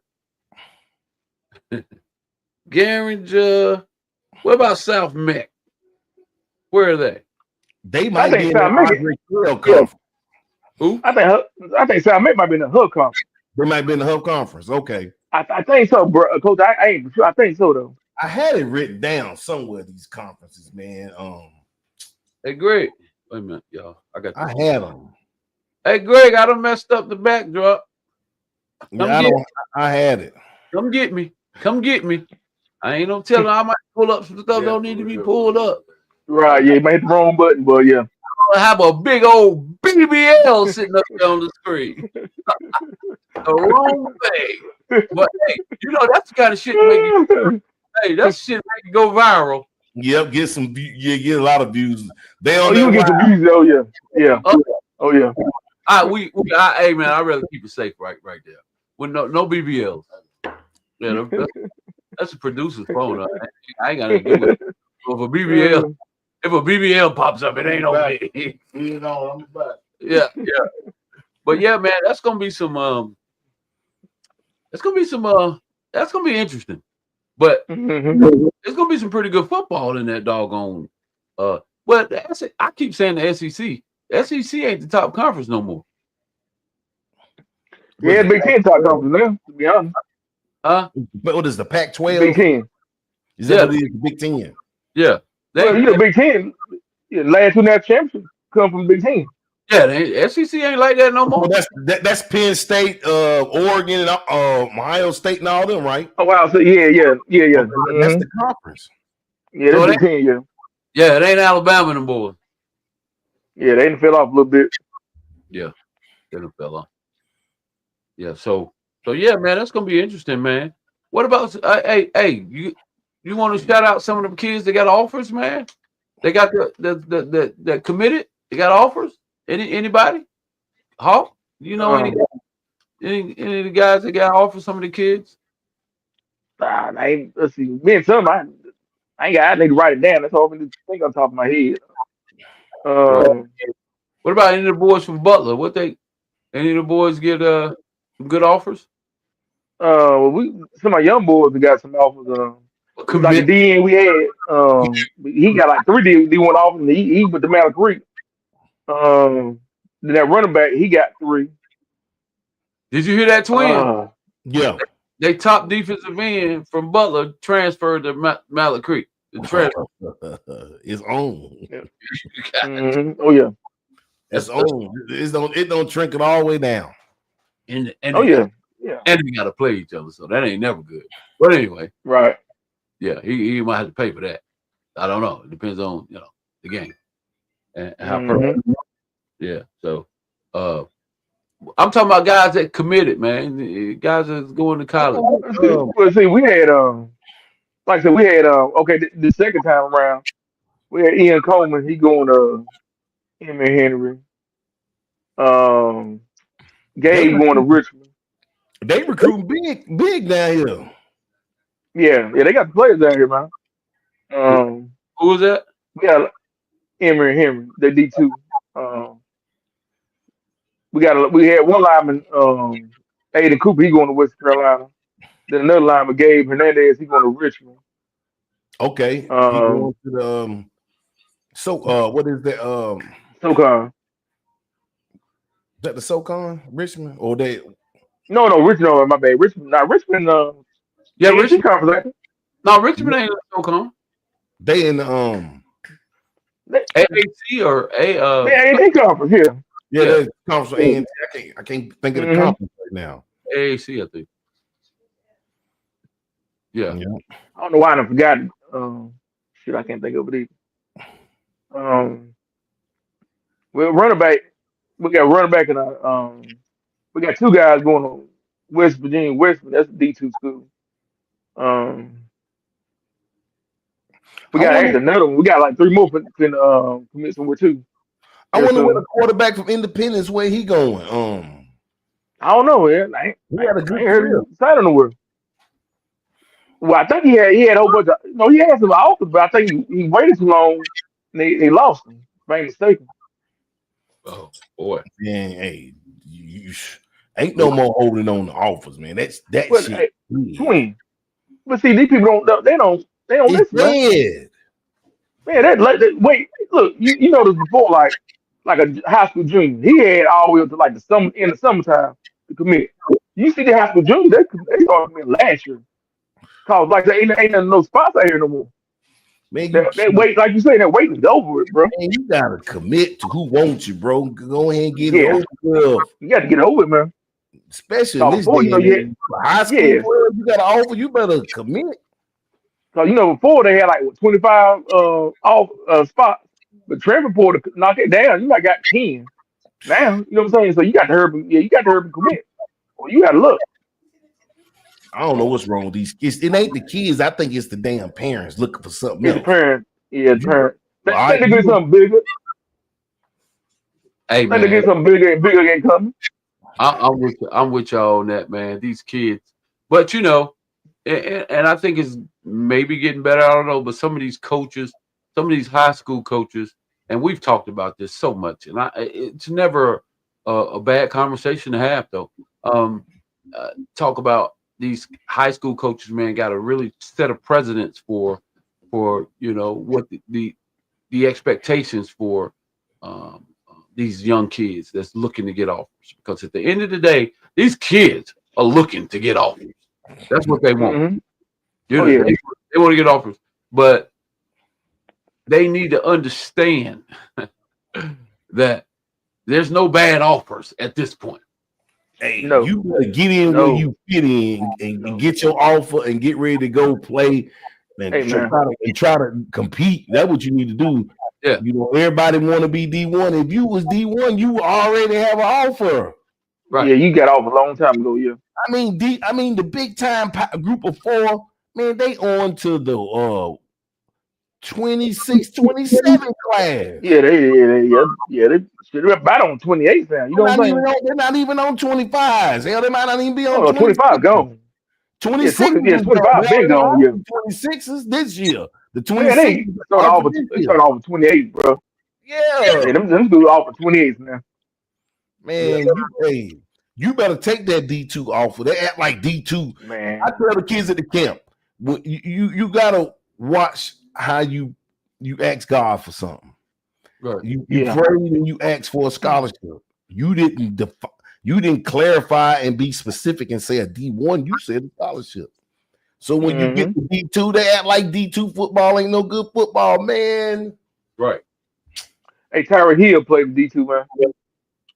What about South Meck? Where are they? They might be in the Andre Trail conference. Who? I think South Meck might be in the Hub conference. They might be in the Hub conference. Okay. I think so, bro. Coach, I ain't sure. I think so though. I had it written down somewhere. These conferences, man. Hey, Greg. Wait a minute, y'all. I had them. Hey, Greg, I done messed up the backdrop. I had it. Come get me. I ain't no telling. I might pull up some stuff don't need to be pulled up. Right, yeah, you might hit the wrong button, but yeah. I have a big old BBL sitting up there on the screen. The wrong thing. But hey, that's the kind of shit make you, hey, that's shit make you go viral. Yep, get a lot of views. You get some views, yeah. Oh yeah. Hey man, I'd rather keep it safe right there. With no BBLs. Yeah, that's a producer's phone. I ain't got to do it. If a BBL pops up, it ain't on me. I'm back. Yeah. But yeah, man, that's gonna be some. That's gonna be interesting. But it's gonna be some pretty good football in that doggone. But I keep saying the SEC. The SEC ain't the top conference no more. Yeah, Big Ten top conference now. To be honest. But what is the Pac-12? Big Ten. Is that what it is? The Big Ten. Yeah. Big Ten. Last two national championships come from Big Ten. Yeah, the SEC ain't like that no more. That's Penn State, Oregon, and Ohio State, and all them, right? Oh wow! So yeah. That's the conference. Yeah, that's Big Ten. Yeah. Yeah, it ain't Alabama no more. Yeah, they done fell off a little bit. Yeah, they done fell off. Yeah, so yeah, man, that's gonna be interesting, man. What about hey, you want to shout out some of them kids that got offers, man? They got the committed. They got offers. Anybody? Hawk? You know any of the guys that got offers? Some of the kids? Let's see. Me and some, I ain't got. I need to write it down. That's all I can think on top of my head. What about any of the boys from Butler? Any of the boys get some good offers? Some of my young boys have got some offers. Like the DN we had, he got like 3 D1 offers. And he went to Mallard Creek. Then that running back, he got 3. Did you hear that, Twin? Yeah. They top defensive end from Butler transferred to Mallard Creek. The transfer is on. Yeah. Oh yeah, it's on. It don't trinket all the way down. And yeah. And we got to play each other, so that ain't never good. But anyway, right? Yeah, he might have to pay for that. I don't know. It depends on the game and how. Yeah. So, I'm talking about guys that committed, man. Guys that's going to college. Well, see, we had like I said, we had the second time around, we had Ian Coleman. He going to Emory Henry. Gabe going to Richmond. They recruiting big down here. Yeah, they got the players down here, man. Who was that? Yeah, Emory Henry. They D2. We had one lineman, Aiden Cooper. He going to West Carolina. Then another lineman, Gabe Hernandez. He going to Richmond. Okay. He going to the what is that? SoCon. Is that the SoCon? Richmond? Or they? No, Richmond. Oh, my bad. Richmond. Not Richmond. Yeah, Richmond conference. No, Richmond ain't SoCon. They in AAC or AAC conference here. Yeah, that's conference A&T. I can't think of the conference right now. AAC, I think. Yeah. I don't know why I forgot. Shit, I can't think of it either. Well, running back, we got running back in we got two guys going to West Virginia, Westman. That's a D2 school. Um, we I got wonder. actually another one. We got like three more commit somewhere too. I Very wonder what a soon. quarterback from Independence where he going. I don't know, man. He had a I good ain't heard career. him sign nowhere. Well, I think he had a whole bunch of he had some offers, but I think he waited too long and they lost him. If I ain't mistaken. Oh boy. Man, hey, you ain't no more holding on to offers, man. That But shit. hey, Yeah. twin. But see, these people they don't It's listen, man. dead. Man, wait, look, you know this before, like a high school junior. He had all the way up to like the summer in the summertime to commit. You see the high school junior, they started committing last year. Cause like there ain't no spots out here no more. Man, That wait, like you say, that waiting is over it, bro. you gotta commit to who wants you, bro. Go ahead and get it Yeah, over with. you got to get over it, man. Especially in Cause this before day and age. For high school yeah. players, you got to offer, you better commit. Cause before they had like 25 off spots, but Trevor Porter knocked it down. You might got 10 now. You know what I'm saying? So you got to hurry, you got to hurry and commit. Or you got to look. I don't know what's wrong with these kids. It ain't the kids. I think it's the damn parents looking for something It's the else. parents. Yeah, the You, parents. all Think right, they get something bigger. Hey Think they man, get something bigger and bigger ain't coming. I'm with y'all on that, man. These kids, but and I think it's maybe getting better. I don't know, but some of these coaches, some of these high school coaches, and we've talked about this so much, and it's never a bad conversation to have though. Um, Talk about these high school coaches, man, got to really set a precedence for what the expectations for these young kids that's looking to get offers. Because at the end of the day, these kids are looking to get offers. That's what they want. Hmm. You Oh know, yeah. they want to get offers, but they need to understand that there's no bad offers at this point. hey, No. you better get in where No. you fit in and No. get your offer and get ready to go play and Hey man. try to compete. That's what you need to do. Yeah, Everybody want to be D1. If you was D1, you already have an offer. right. Yeah, you got off a long time ago. Yeah. I mean the big time group of four, man, they on to the 26, 27 class. Yeah, they should have about on 28 now. You know what I'm saying? They're not even on 25s. Hell, they might not even be Oh on no, 25 26. gone. Yeah, 26 is 25 been gone. Yeah. 26s this year. The Man, 26 they started are off for with this they year. started off with 28, bro. Yeah, Yeah, them dudes off for 28 now. man. You better take that D2 offer. They act like D2. Man. I tell the kids at the camp, you gotta watch how you ask God for something. Right. You Yeah. prayed and you asked for a scholarship. You didn't clarify and be specific and say a D1. You said a scholarship. So when you get Hmm. to D2, they act like D2 football ain't no good football, man. Right. Hey, Tyreek Hill played D2, man.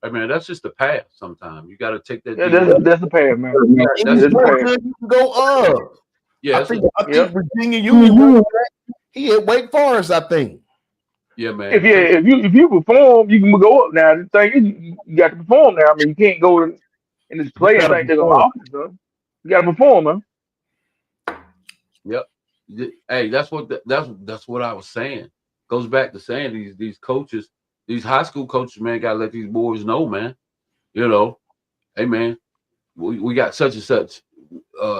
I mean, that's just the path. Sometimes you got to take that Yeah, D1. that's the path, man. And That's he's That's the so path. good, you can go up. yeah, I think Yep. Virginia Union. He at Wake Forest, I think. yeah, man. If you perform, you can go up now. The thing is, you got to perform now. I mean, you can't go and just You play and gotta think they're gonna perform. offer you something. You got to perform, man. Yep. Hey, that's what I was saying. Goes back to saying these coaches, these high school coaches, man, gotta let these boys know, man. You know, hey man, we got such and such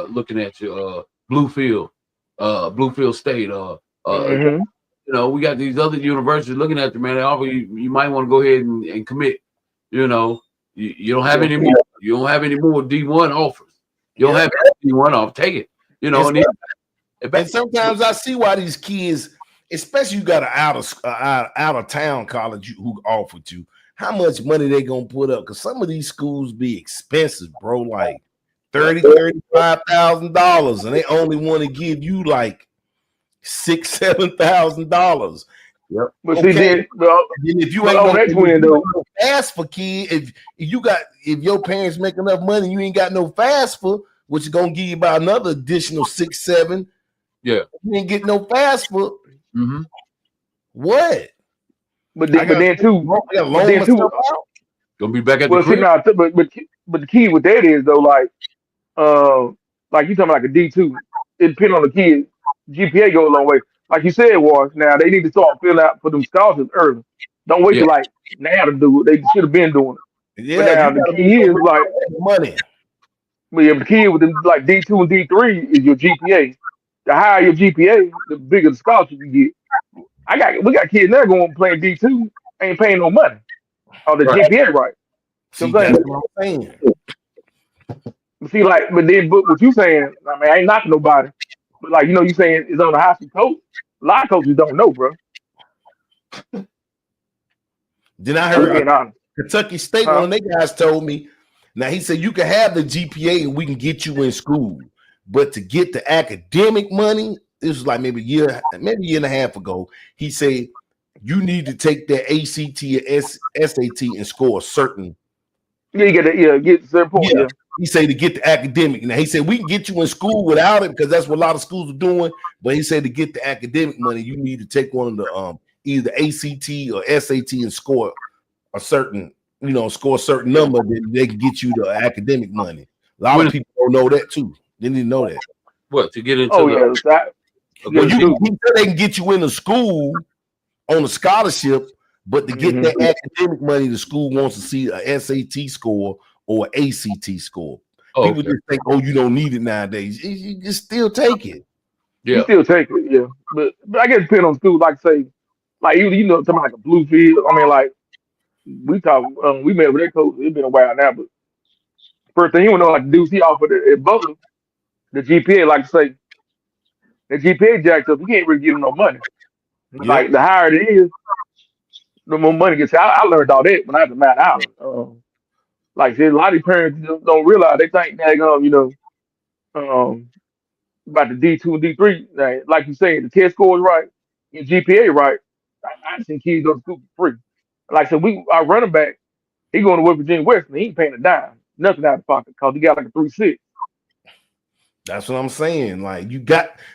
looking at you, Bluefield State, Hmm. we got these other universities looking at you, man. They offer you might want to go ahead and commit. You know, you don't have Yeah. any more. You don't have any more D1 offers. You don't Yeah. have D1 off. Take it. You know, And, and sometimes I see why these kids, especially you got an out of town college who offered you, how much money they gonna put up? Because some of these schools be expensive, bro. Like $35,000, and they only want to give you like $7,000. Yep. But see, Okay. then, well, Then if you but ain't on that twin though, no fast for kid, if your parents make enough money, you ain't got no fast for, which is gonna give you about another additional 6, 7. Yeah. You ain't get no fast for Mm-hmm. what? But then too, Gonna be back at well, the see crib. now, but the key with that is though, like you talking about like a D2, it depends on the kid. GPA go a long way. Like you said, was now they need to start filling out for them scholarships early. Don't wait Yeah. till like now to do it. They should have been doing it. Yeah, But now the key is like, money. but yeah, the key with them like D2 and D3 is your GPA. The higher your GPA, the bigger the scholarship you get. We got kids now going playing D2, ain't paying no money. Oh, the Right. GPA right. See, You know what I'm that's saying? what I'm saying. See, like, but then, but what you saying? I mean, I ain't knocking nobody, but like, you know, you saying it's on the high school coach. A lot of coaches don't know, bro. Then I I'm heard being honest. Kentucky State, Huh? one of their guys told me. Now he said you can have the GPA and we can get you in school, but to get the academic money, this was like maybe a year and a half ago. He said you need to take that ACT or SAT and score a certain. Yeah, you get certain point. Yeah. Yeah. He said to get the academic. Now he said we can get you in school without it because that's what a lot of schools are doing. But he said to get the academic money, you need to take one of the either ACT or SAT and score a certain, score a certain number that they can get you the academic money. A lot of people don't know that too. They didn't know that. What, to get into Oh the yeah, that, Well, yeah, he said they can get you into school on a scholarship, but to get that academic money, the school wants to see a SAT score or ACT score. Oh, People just think, oh, you don't need it nowadays. You just still take it. you yeah. still take it. Yeah, but I guess it depends on school. Like say, like you know, something like a Bluefield. I mean, like we talk, we met with their coach. It's been a while now, but first thing you know, like the dudes he offered at Butler, the GPA, like say, the GPA jacked up. You can't really give them no money. Like the higher it is, the more money gets. I learned all that when I was at Mount Island. Like see, a lot of these parents just don't realize they think that about the D2 and D3. Like you saying, the test score is right, your GPA right. I seen kids go to school for free. Like I said, our running back, he going to West Virginia Western. He ain't paying a dime, nothing out of pocket, because he got like a 3.6. That's what I'm saying. Like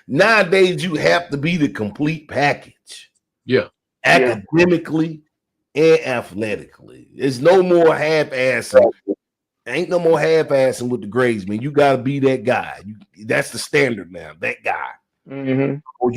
nowadays, you have to be the complete package. Yeah. Academically and athletically. There's no more half-assing. Ain't no more half-assing with the grades, man. You got to be that guy. That's the standard now. That guy. Mm-hmm. Or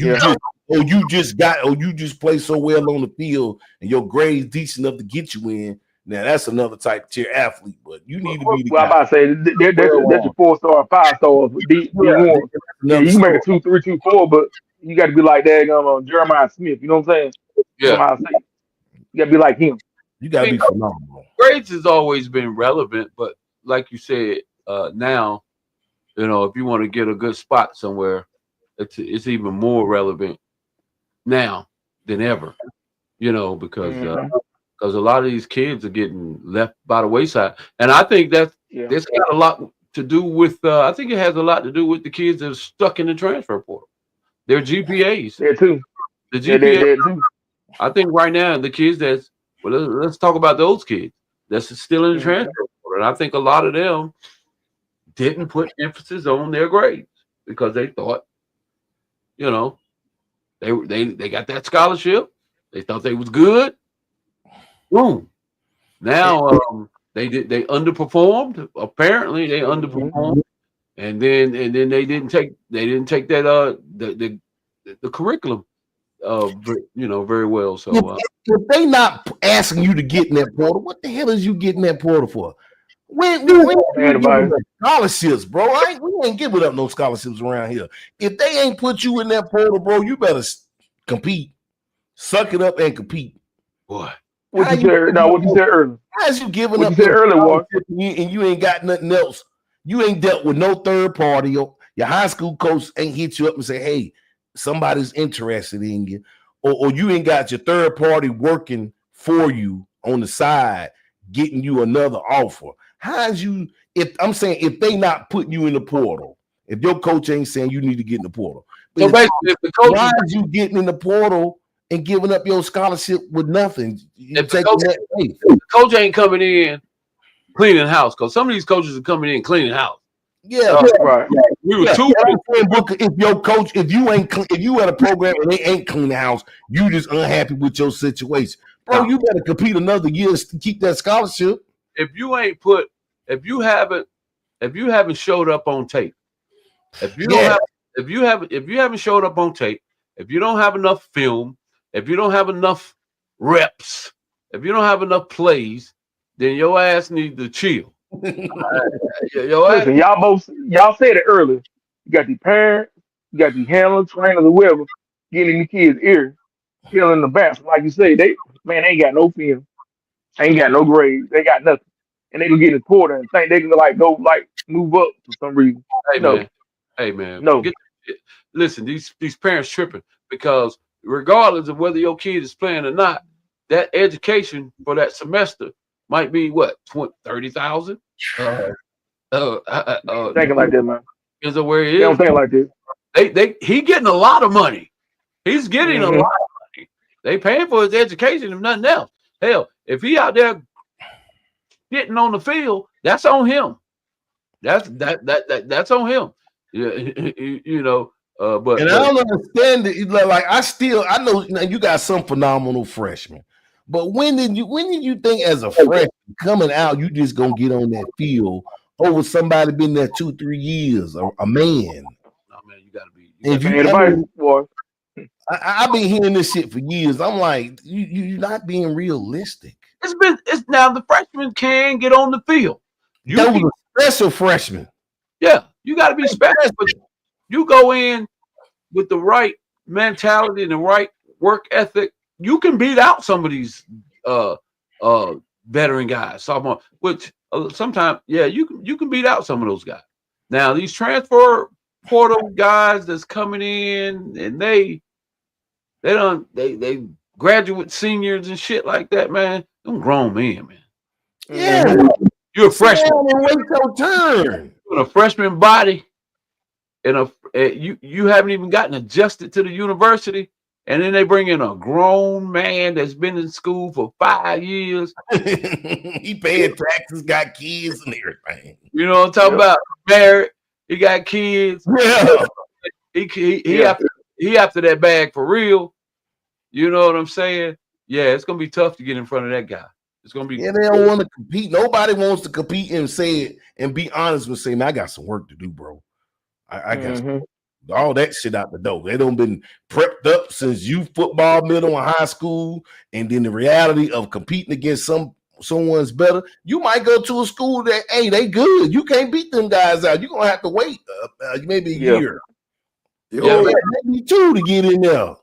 you just play so well on the field, and your grades decent enough to get you in. Now that's another type of tier athlete, but you need to be the guy. I'm about to say that's your 4-star, 5-star D1. Yeah, you can make a 2, 3, 2, 4, but you got to be like that Jeremiah Smith. You know what I'm saying? Yeah. You got to be like him. You got to be phenomenal. Grades has always been relevant, but like you said, now, if you want to get a good spot somewhere, it's even more relevant now than ever. Because a lot of these kids are getting left by the wayside, and I think that's got a lot to do with. I think it has a lot to do with the kids that are stuck in the transfer portal. Their GPAs. There too. The GPA. There too. I think right now the kids let's talk about those kids that's still in the transfer portal, and I think a lot of them didn't put emphasis on their grades because they thought, they got that scholarship. They thought they was good. Boom. Now they underperformed. Apparently they underperformed, and then they didn't take that the curriculum very well. So if they not asking you to get in that portal, what the hell is you getting that portal for? When scholarships, bro. We ain't giving up no scholarships around here. If they ain't put you in that portal, bro, you better compete. Suck it up and compete. Boy. What you said earlier. How's you giving what up you said earlier, and you ain't got nothing else? You ain't dealt with no third party. Your high school coach ain't hit you up and say, hey, somebody's interested in you. Or you ain't got your third party working for you on the side, getting you another offer. If they not putting you in the portal, if your coach ain't saying you need to get in the portal. So basically, if the coach why is you getting in the portal and giving up your scholarship with nothing? If the coach ain't coming in cleaning house, because some of these coaches are coming in cleaning house. Yeah, right. We were if your coach, if you at a program and they ain't cleaning house, you just unhappy with your situation. bro, you better compete another year to keep that scholarship. If you haven't showed up on tape, if you haven't showed up on tape, if you don't have enough film, if you don't have enough reps, if you don't have enough plays, then your ass needs to chill. Your ass, Listen, y'all said it earlier. You got the parents, you got the handlers, trainers, or whoever getting in the kids' ear, killing the bats. Like you say, they ain't got no film, ain't got no grades, they got nothing, and they gonna get in the quarter and think they can go move up for some reason. hey No, man, hey man, no. forget that shit. Listen, these parents tripping because regardless of whether your kid is playing or not, that education for that semester might be what 30,000. Thinking like that, man. Is it where They he don't is? think like this. He getting a lot of money. He's getting a Mhm. lot of money. They paying for his education, if nothing else. Hell, if he out there getting on the field, that's on him. That's on him. Yeah, but And I don't understand it. Like I know you got some phenomenal freshmen, but when did you think as a freshman coming out you just gonna get on that field over somebody been there 2-3 years, a man? no man, you gotta be. If Bad you, advice, boy. I've been hearing this shit for years. I'm like, you're not being realistic. It's now the freshmen can get on the field. Those are special freshmen. Yeah, you got to be special. But you go in with the right mentality and the right work ethic, you can beat out some of these veteran guys, sophomore. Which sometimes, yeah, you can beat out some of those guys. Now these transfer portal guys that's coming in and they graduate seniors and shit like that, man. Them grown men, man. Yeah, You're a freshman. and wait your turn. You're in a freshman body, and you haven't even gotten adjusted to the university, and then they bring in a grown man that's been in school for 5 years. He paying taxes, got kids and everything. You know what I'm talking about? Married, he got kids. Yeah. He after that bag for real. You know what I'm saying? Yeah, it's gonna be tough to get in front of that guy. It's gonna be. Yeah, they don't want to compete. Nobody wants to compete and say it and be honest with saying, I got some work to do, bro. I got all that shit out the door. They don't been prepped up since youth football, middle and high school, and then the reality of competing against someone's better. You might go to a school that they good. You can't beat them guys out. You're gonna have to wait maybe a year. Yeah, maybe 2 to get in there.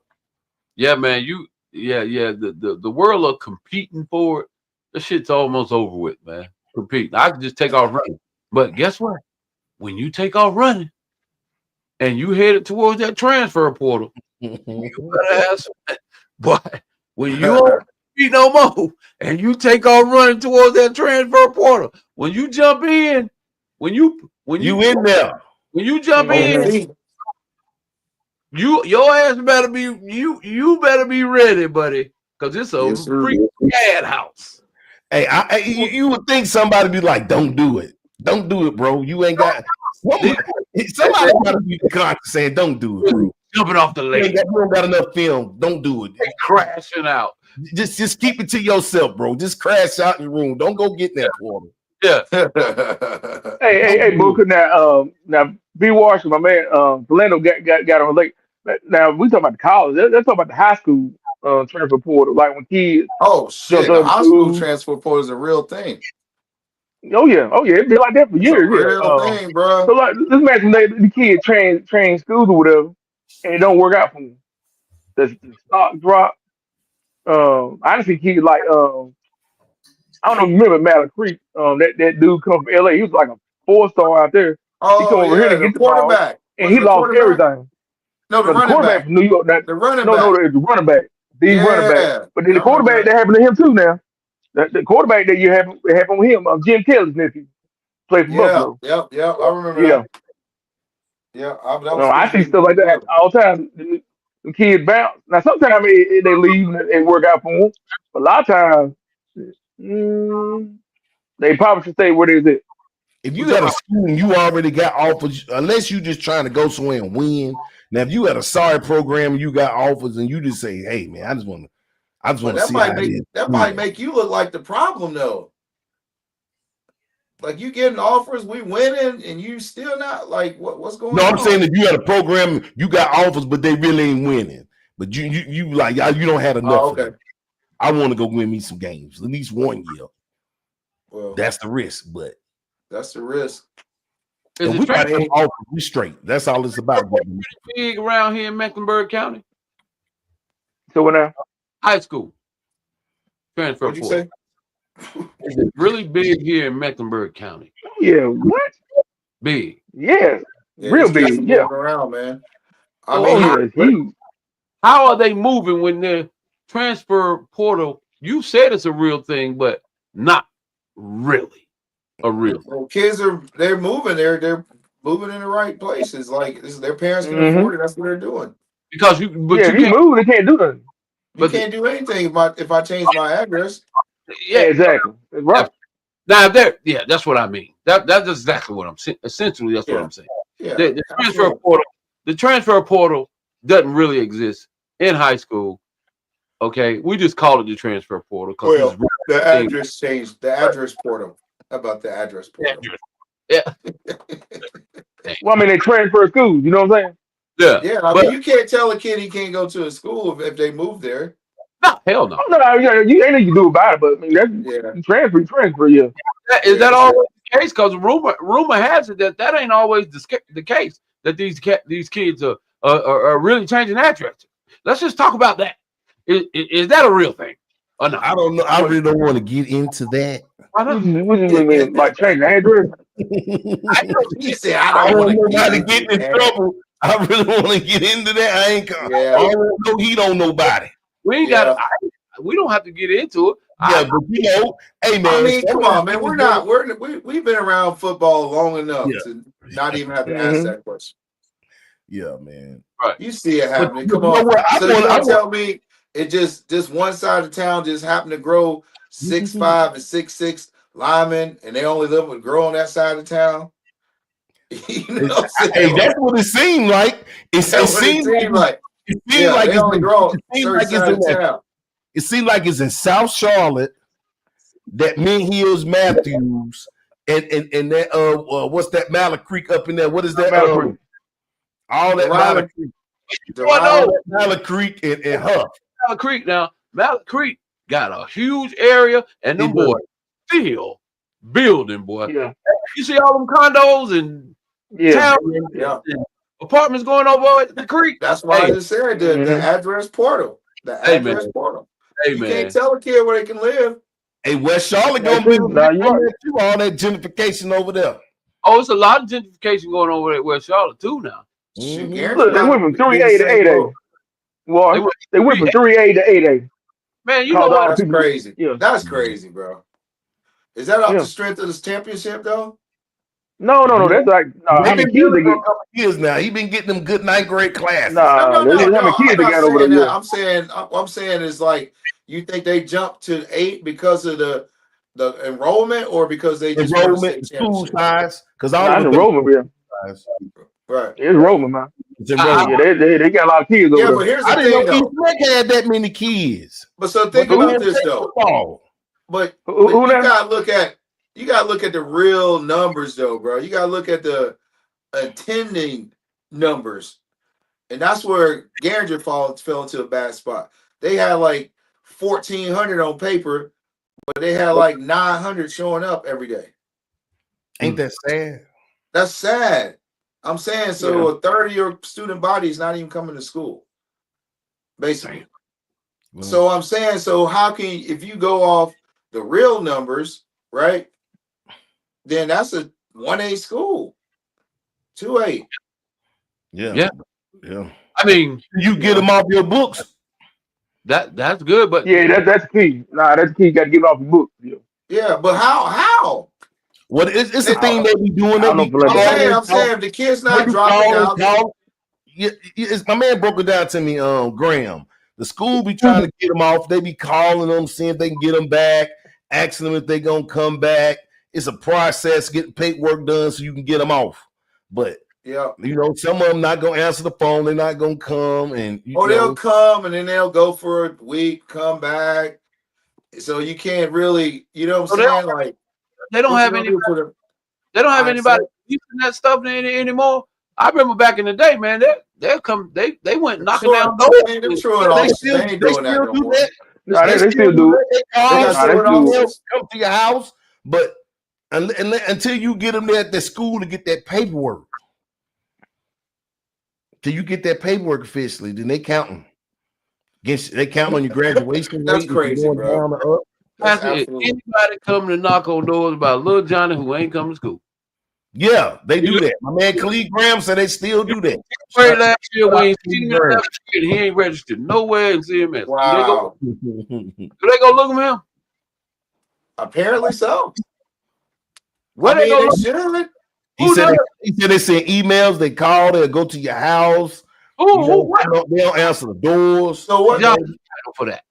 Yeah, man. The world of competing for it, the shit's almost over with, man. Competing. I can just take off running. But guess what? When you take off running and you headed towards that transfer portal, you better have some, but when you don't compete no more and you take off running towards that transfer portal, when you jump in, when you in there, when you jump in, your ass better be you better be ready, buddy, because it's a freaking bad house. Hey, you would think somebody be like, "Don't do it, bro. You ain't got." Somebody gotta be conscious saying, "Don't do it, bro." Jumping off the ledge. You don't got enough film. Don't do it. Crashing out. Just keep it to yourself, bro. Just crash out in your room. Don't go get in that portal. Yeah. Hey, Booker. Now, B. Washington, my man, Philando got on late. Now we talking about the college. Let's talk about the high school transfer portal. Like when kids. Oh shit! The high school transfer portal is a real thing. Oh yeah. It's been like that for years. It's a real thing, bro. So like, let's imagine the kids train schools or whatever, and it don't work out for them. The stock drop. I see kids like I don't know if you remember Mallet Creek. That dude come from LA. He was like a 4-star out there. Oh, he come over here to get the quarterback, ball, and he lost everything. No, the running quarterback back from New York. The running back. No, it's the running back. Running back. But then the quarterback that happened to him too. Now, the quarterback that happened with him, Jim Kelly's nephew, played for Buffalo. Yep. I remember that. Yeah, I see stuff like that all the time. The kids bounce. Now, sometimes they leave and work out for them. But a lot of times, they probably should stay where they're at. If you got a school and you already got offers, unless you just trying to go somewhere and win. Now, if you had a sorry program and you got offers and you just say, "Hey, man, I just want to I just But want to see how that might make you look like the problem though. Like you getting offers, we winning, and you still not like what's going on? No, I'm saying if you had a program, you got offers, but they really ain't winning. But you like you don't have enough. Oh, okay. I want to go win me some games, at least 1 year. Well, That's the risk, but that's the risk. Is we the got transfer offers, we straight. That's all it's about. big around here in Mecklenburg County? So what now? High school transfer What'd you portal. say? Is it really big here in Mecklenburg County? Yeah, what? Big. Yes, Yeah, real these cats big. are Yeah. moving around, man. I Oh mean, yeah, it's huge. How are they moving when the transfer portal? You said it's a real thing, but not really a real thing. well, kids they're moving. They're moving in the right places. Like their parents can Mhm. afford it. That's what they're doing. Because you, but Yeah, you if you can't. move, they can't do nothing. You But can't do anything if I change my address. Yeah, yeah, exactly. That's right. now there, yeah, that's what I mean. That's exactly what I'm saying. Essentially, that's what Yeah. I'm saying. Yeah, The transfer absolutely. portal, the transfer portal doesn't really exist in high school. Okay, we just call it the transfer portal because Well, it's real the thing. address changed. The address portal. How about the address portal? Yeah, Well, I mean, they transfer schools. You know what I'm saying? yeah. Yeah, I But mean, you can't tell a kid he can't go to a school if they move there. no, hell no. Oh no, you ain't nothing you can do about it. But I mean, that's Yeah, transfer. Yeah. Is Yeah, that that's always the case? Because rumor has it that ain't always the case. That these kids are really changing addresses. Let's just talk about that. Is that a real thing or not? I don't know. I really don't want to get into that. Why What not? you mean, like change the address? he said, "I I don't don't want know how to to get get in into that." trouble. I really want to get into that. I ain't. I Yeah, don't know. He don't nobody. We ain't yeah. got. We don't have to get into it. Yeah, but you know, hey man. I mean, come on, man. somebody- We've been around football long enough Yeah. to not even have to ask Mhm. that question. Yeah, man. You see it But happening. you Come know on. what? So you gonna tell me it just one side of town just happened to grow 6'5" and 6'6" linemen, and they only grow on that side of town? You know what I'm saying? Hey, that's what it seemed like. It That's what it seemed seemed like. It seemed Yeah, like they only grow certain side of town. It seemed like it's in South Charlotte that Mint Hills Matthews and that what's that Mallet Creek up in there? What is that? Mallet Creek. All that Mallet Creek. Mallet Creek and Huff. Mallet Creek now. Mallet Creek got a huge area, and them It does. boys still building, boy. Yeah. You see all them condos and Yeah. town Yeah. and apartments going over at the creek. That's why I Hey. just said the address portal. The Hey, address man. portal. Hey, You man. can't tell a kid where they can live. Hey, West Charlotte That's gonna be true. Nah, you right. all that gentrification over there. Oh, it's a lot of gentrification going on at West Charlotte too now. Shoot, Mhm. Gary Look, they went from 3A to 8A. Well, they went from 3A to 8A. Man, you Cause know all what? the That's people- crazy. Yeah. That's crazy, bro. Is that off Yeah. the strength of this championship, though? No. That's like how He many been kids doing they it for a get? couple years now. He been getting them good 9th grade classes. Nah, that's how many kids they got over there. That. Yeah. I'm saying is like you think they jumped to 8 because of the enrollment or because they just won the Enrollment, state school championship? size, because all Nah, of it's them enrollment, yeah. size. Right. It's enrollment, man. It's enrollment. Yeah, they got a lot of kids over Yeah, there. but here's I the didn't thing, know though. East Neck had that many kids. But so think But who about this, though. Football. But Who you now? gotta look at the real numbers, though, bro. You gotta look at the attending numbers, and that's where Garinger fell into a bad spot. They had like 1,400 on paper, but they had like 900 showing up every day. Ain't that sad? That's sad. I'm saying so. A third of your student body is not even coming to school, basically. So I'm saying, so how can if you go off the real numbers, right? Then that's a 1A school, 2A. Yeah. I mean, You get them off your books. that's good, but Yeah, that's key. Nah, that's key. You got to get it off the book. Yeah. Yeah, but how? What it's a thing they be doing. I don't know for like I'm saying if the kid's not They dropping out. Yeah, my man broke it down to me, Graham. The school be trying to get them off. They be calling them, seeing if they can get them back, asking them if they gonna come back. It's a process, getting paperwork done so you can get them off. But Yeah. You know, some of them not gonna answer the phone. They're not gonna come, and They'll come and then they'll go for a week, come back. So you can't really, you know what I'm saying? Like they don't have anybody. They don't have anybody using that stuff anymore. I remember back in the day, man. They'll come. They went knocking down doors. They still do that. They still do it. Come to your house, but until you get them there at the school to get that paperwork, till you get that paperwork officially, then they count them. They count on your graduation. That's crazy, bro. Anybody coming to knock on doors about little Johnny who ain't coming to school? Yeah, they do that. My man Khalid Graham said they still do that. Last year, when he ain't registered nowhere in CMS. Wow. Do they go look at him? Apparently so. Where they go? He said they send emails, they call, they'll go to your house. They don't answer the doors. So what job title for that?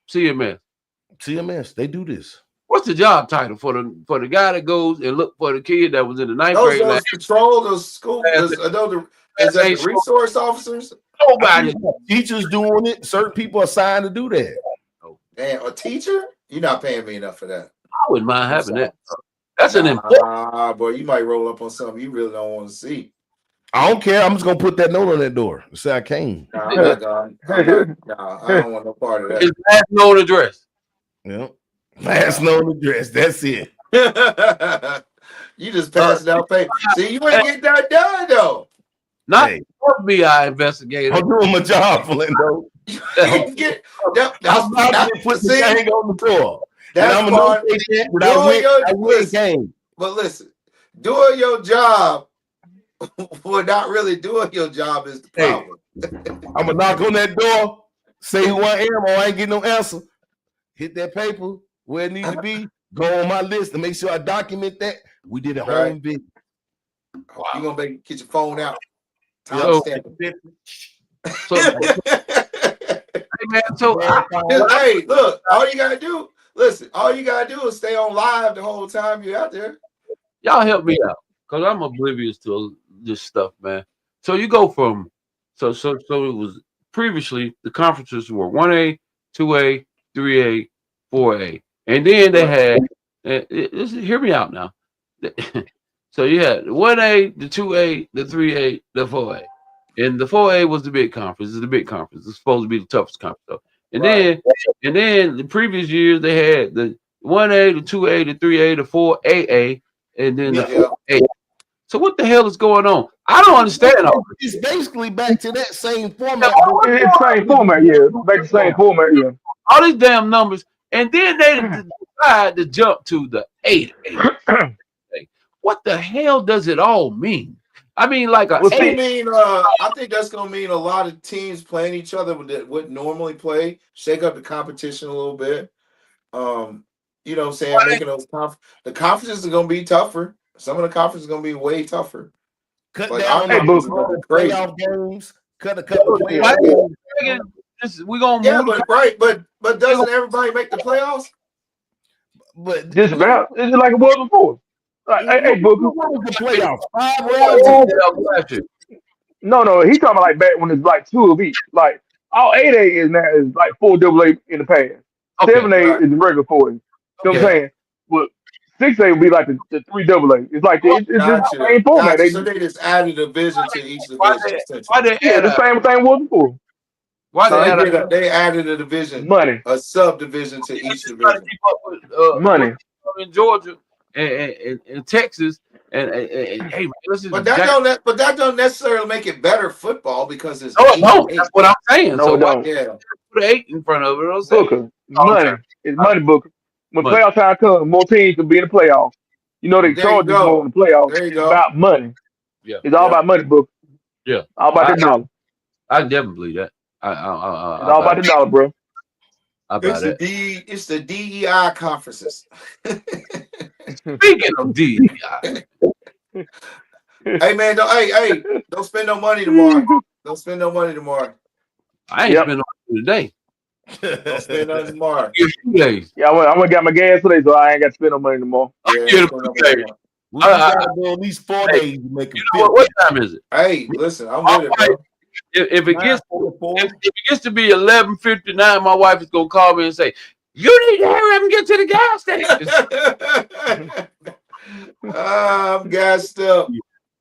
CMS, they do this. What's the job title for the guy that goes and look for the kid that was in the ninth grade? Those control the school. Is that resource officers? Nobody. Teachers doing it. Certain people are assigned to do that. Damn, a teacher? You're not paying me enough for that. I wouldn't mind having that. That's an important. Boy, you might roll up on something you really don't want to see. I don't care. I'm just gonna put that note on that door and say I came. Nah, I don't want no part of that. His last known address. Yeah. Last known address. That's it. You just passed out paper. See, you ain't get that done though. Not FBI investigator. I'm doing my job, Flindo. I'm about to put the thing on the door. That's and I'm I will came. But listen, doing your job or not really doing your job is the problem. I'm gonna knock on that door, say who I am, or I ain't getting no answer. Hit that paper where it needs to be. Go on my list and make sure I document that. We did a home visit. You gonna get your phone out? Hey look, all you gotta do. Listen, all you gotta do is stay on live the whole time you're out there. Y'all help me out, because I'm oblivious to this stuff, man. So you go from so it was previously the conferences were 1A, 2A, 3A, 4A, and then they had. Hear me out now. So you had the 1A, the 2A, the 3A, the 4A, and the 4A was the big conference. It's the big conference. It's supposed to be the toughest conference, though. And then the previous years they had the 1A, the 2A, the 3A, the 4AA, and then the 4A. So what the hell is going on? I don't understand all this. It's basically back to that same format. It's the same format, yeah. Back to the same format, yeah. All these damn numbers, and then they decide to jump to the 8A. What the hell does it all mean? I mean, like I think that's gonna mean a lot of teams playing each other that wouldn't normally play, shake up the competition a little bit. You know what I'm saying? Making those the conferences are gonna be tougher. Some of the conferences are gonna be way tougher. Cut down playoff games. Cut a couple of playoff games. We're gonna but doesn't everybody make the playoffs? But just about it's like it was before. Hey, Booker. The playoffs. 5 rounds. No. He's talking about like back when it's like 2 of each. Like all 8A is now is like 4 AA in the past. 7A is the regular 4. You know what I'm saying? But 6A would be like the 3 AA. It's like it's just the same format. So they just added a division to each division. The same thing was before. They added a division, a subdivision to each division. Money in Georgia. And Texas and hey man, but that don't necessarily make it better football because it's no, that's what I'm saying. No, so don't. Put 8 in front of it. Booker, money. It's money, Booker. When playoff time comes, more teams will be in the playoffs. You know they charge you more in the playoffs. There you go. It's about money. Yeah, it's all about money, Booker. Yeah, all about the dollar. I definitely believe that. It's all about the dollar, bro. It's the DEI conferences. Speaking of DEI, hey man, don't spend no money tomorrow. Don't spend no money tomorrow. I ain't spending no money today. Don't spend no tomorrow. 2 days. Yeah, I went got my gas today, so I ain't got to spend no money tomorrow. Yeah, We gotta go at least 4 Hey, days to make it you know what time is it? Hey, listen, I'm My with it, wife, bro. if it gets $9.44. if it gets to be 11:59, my wife is gonna call me and say, "You need to hurry up and get to the gas station." I'm gassed up.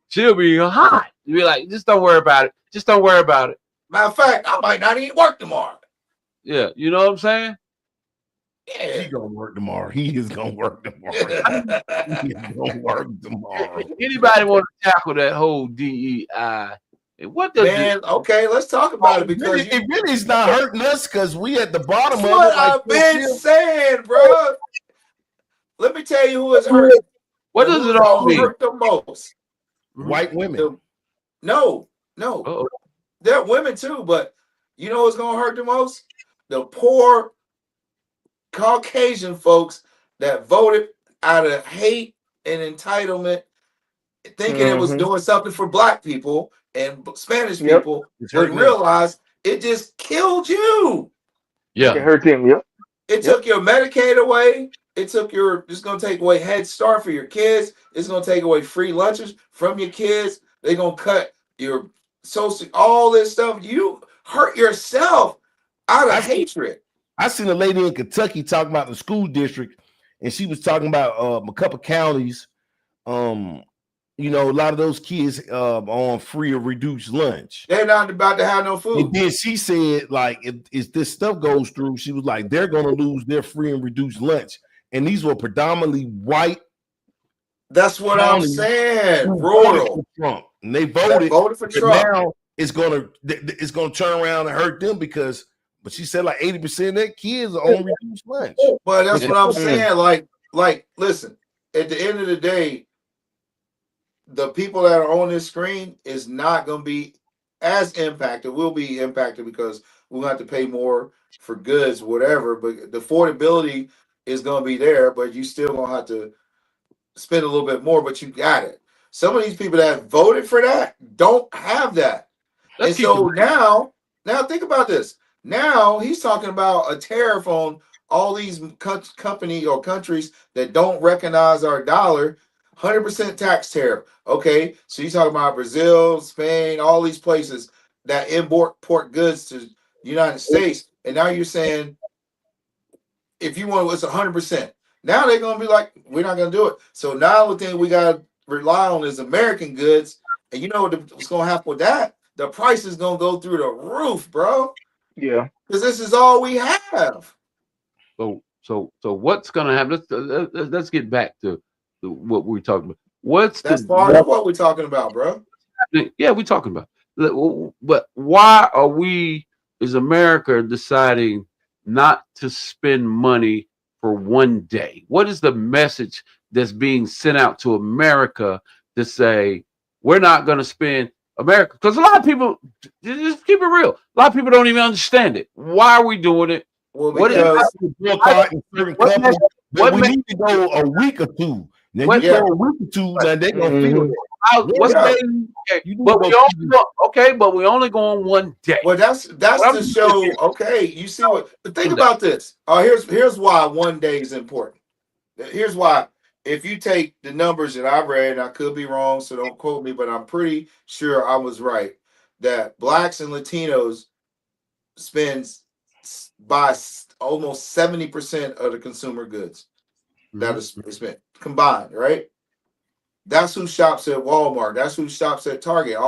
She'll be hot. You'll be like, "Just don't worry about it. Just don't worry about it." Matter of fact, I might not even work tomorrow. Yeah, you know what I'm saying? Yeah. He gonna work tomorrow. He is gonna work tomorrow. He is gonna work tomorrow. Anybody want to tackle that whole DEI? And what does Man, okay, let's talk about it because It really is not hurting us because we at the bottom that's of what it. Like I've been saying, bro. Let me tell you who is hurt. what does it all mean? Hurt the most? white women. No. Uh-oh. They're women too, but you know what's gonna hurt the most? The poor Caucasian folks that voted out of hate and entitlement, thinking it was doing something for black people and Spanish people, and realized it just killed you. Yeah, It hurt them. Yep. It took your Medicaid away. It took it's going to take away Head Start for your kids. It's going to take away free lunches from your kids. They're going to cut your social, all this stuff. You hurt yourself out of hatred. I seen a lady in Kentucky talking about the school district, and she was talking about a couple counties. You know, a lot of those kids on free or reduced lunch. They're not about to have no food. And then she said, like, if this stuff goes through, she was like, they're going to lose their free and reduced lunch. And these were predominantly white. That's what I'm saying. Rural. Trump. And they voted for Trump. Now it's gonna turn around and hurt them because, but she said like 80% of their kids are on reduced lunch. But that's what I'm saying. Like, listen, at the end of the day, the people that are on this screen is not going to be as impacted. We'll be impacted because we'll have to pay more for goods, whatever. But the affordability is going to be there, but you still going to have to spend a little bit more, but you got it. Some of these people that voted for that don't have that. And so now think about this. Now he's talking about a tariff on all these company or countries that don't recognize our dollar. 100% tax tariff. Okay, so you're talking about Brazil, Spain, all these places that import goods to the United States, and now you're saying if you want, it's 100%. Now they're gonna be like, we're not gonna do it. So now the thing we gotta rely on is American goods, and you know what's gonna happen with that? The price is gonna go through the roof, bro. Yeah, because this is all we have. So what's gonna happen? Let's get back to what we're talking about. That's part of what we're talking about, bro. Yeah, we're talking about. But why are we, as America, deciding not to spend money for one day? What is the message that's being sent out to America to say we're not going to spend America? Because a lot of people, just keep it real, a lot of people don't even understand it. Why are we doing it? Well, we need to go a week or two. Now you go a week or two, now they're gonna feel it. But we only going one day. Well, that's to show. Okay, you see what? But think about this. Here's why one day is important. Here's why. If you take the numbers that I read, and I could be wrong, so don't quote me, but I'm pretty sure I was right that blacks and Latinos spends by almost 70% of the consumer goods that is spent combined, right? That's who shops at Walmart. That's who shops at Target.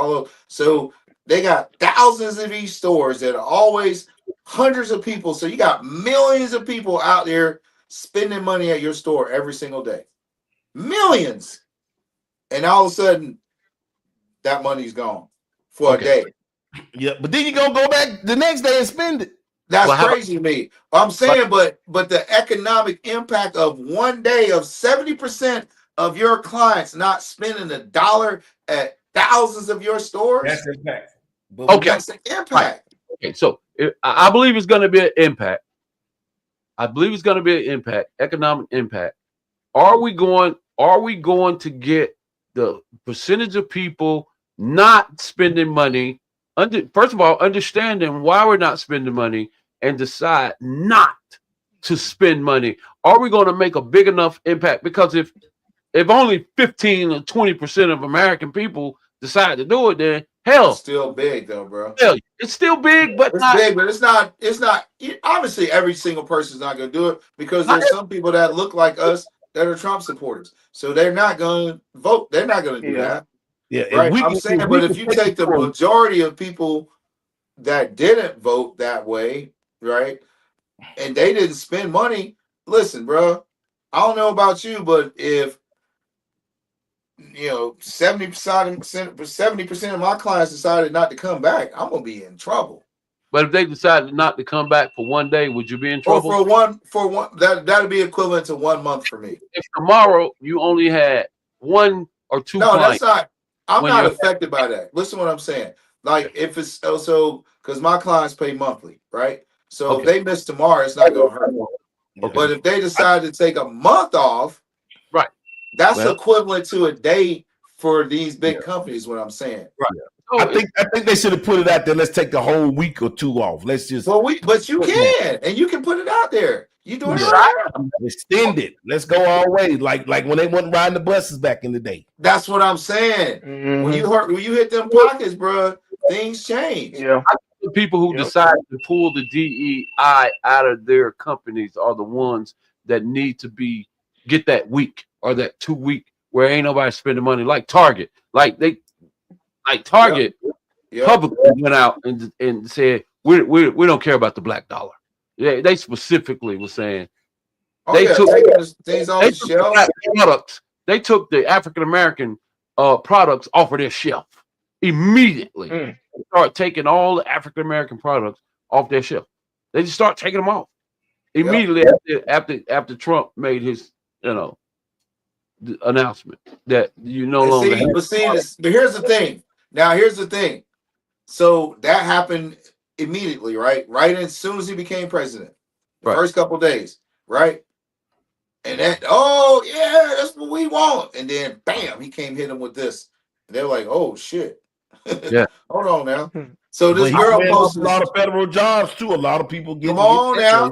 So they got thousands of these stores that are always hundreds of people. So you got millions of people out there spending money at your store every single day. Millions. And all of a sudden, that money's gone for a day. Yeah, but then you're gonna go back the next day and spend it. That's crazy to me. I'm saying, but the economic impact of one day of 70% of your clients not spending $1 at thousands of your stores. That's impact. That's the impact. Right. Okay, so I believe it's going to be an impact. I believe it's going to be an impact, economic impact. Are we going to get the percentage of people not spending money? First of all, understanding why we're not spending money and decide not to spend money. Are we going to make a big enough impact? Because if if only 15 or 20% of American people decide to do it, then hell, It's still big though, bro. hell, it's still big, but It's not. big, but it's not. It's not. Obviously, every single person's not going to do it because there's some people that look like us that are Trump supporters, so they're not going to vote. They're not going to do Yeah. that, Yeah, right? I'm saying, but if you take the majority of people that didn't vote that way, right, and they didn't spend money, listen, bro. I don't know about you, but if 70% of my clients decided not to come back, I'm gonna be in trouble. But if they decided not to come back for one day, would you be in Or trouble? for one that'd be equivalent to 1 month for me. If tomorrow you only had 1 or 2 No, clients, that's not. I'm when not you're- affected by that. Listen to what I'm saying. Like if it's also because my clients pay monthly, right? So if they miss tomorrow, it's not gonna hurt. Okay. But if they decide to take a month off, right? that's Well- equivalent to a day for these big companies. What I'm saying. So I think they should have put it out there. Let's take the whole week or 2 off. Let's just But you can, and you can put it out there. You doing it Yeah. right? extend it. Let's go all the way. Like when they wasn't riding the buses back in the day. That's what I'm saying. Mhm. When you hit them pockets, bro, things change. Yeah. the people who Yep. decide to pull the DEI out of their companies are the ones that need to get that week or that 2 week where ain't nobody spending money, like Target. Like Target Yep. publicly went out and said we don't care about the black dollar. Yeah, they specifically were saying Oh, they yeah, took taking things off they the took shelf. black products. They took the African American products off of their shelf immediately. Mm. Start taking all the African American products off their shelf. They just start taking them off immediately after Trump made his announcement that you no longer have. But here's the thing. Now here's the thing. So that happened immediately, right? Right as soon as he became president, the Right. first couple of days, right? And that, oh yeah, that's what we want. And then bam, he came hit him with this. And they're like, oh shit. Yeah. Hold on now. Hmm. So this But he girl ran off posted a lot of federal jobs too. A lot of people getting. Come on now.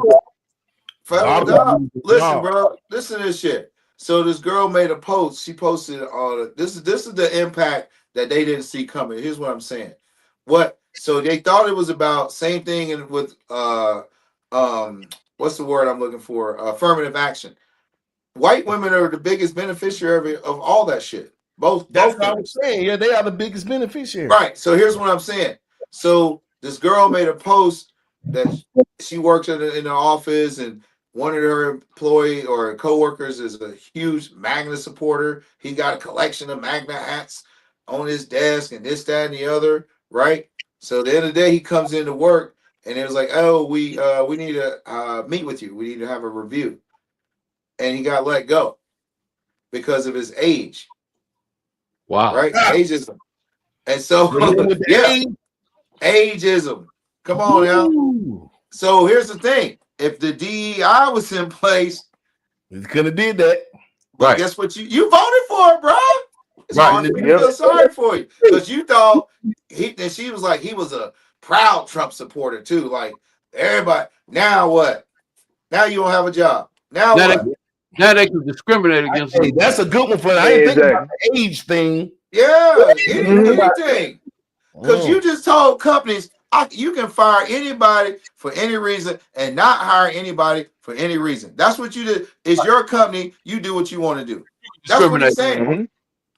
Federal lot of job. people get Listen, jobs. bro. Listen to this shit. So this girl made a post. She posted this is the impact that they didn't see coming. Here's what I'm saying. So they thought it was about same thing with what's the word I'm looking for? Affirmative action. White women are the biggest beneficiary of all that shit. Both That's what I things. was saying. Yeah, they are the biggest beneficiary. Right. So here's what I'm saying. So this girl made a post that she works in the office, and one of her employee or coworkers is a huge Magna supporter. He got a collection of Magna hats on his desk and this, that, and the other. Right. So at the end of the day, he comes into work and it was like, oh, we need to meet with you. We need to have a review. And he got let go because of his age. Wow. Right. Ageism. And so yeah. Ageism. Come on now. Ooh. So here's the thing. If the DEI was in place, We could have did that. but Right. guess what? You voted for it, bro. It's Right. hard for me to feel sorry for you. Because you thought she was like he was a proud Trump supporter too. Like everybody. Now what? Now you don't have a job. Now what? Now they can discriminate against Hey, them. that's a good one for that. I didn't think about Exactly. the age thing. Yeah, anything. Because Oh. you just told companies you can fire anybody for any reason and not hire anybody for any reason. That's what you did. It's your company. You do what you want to do. That's what he's saying. Mhm.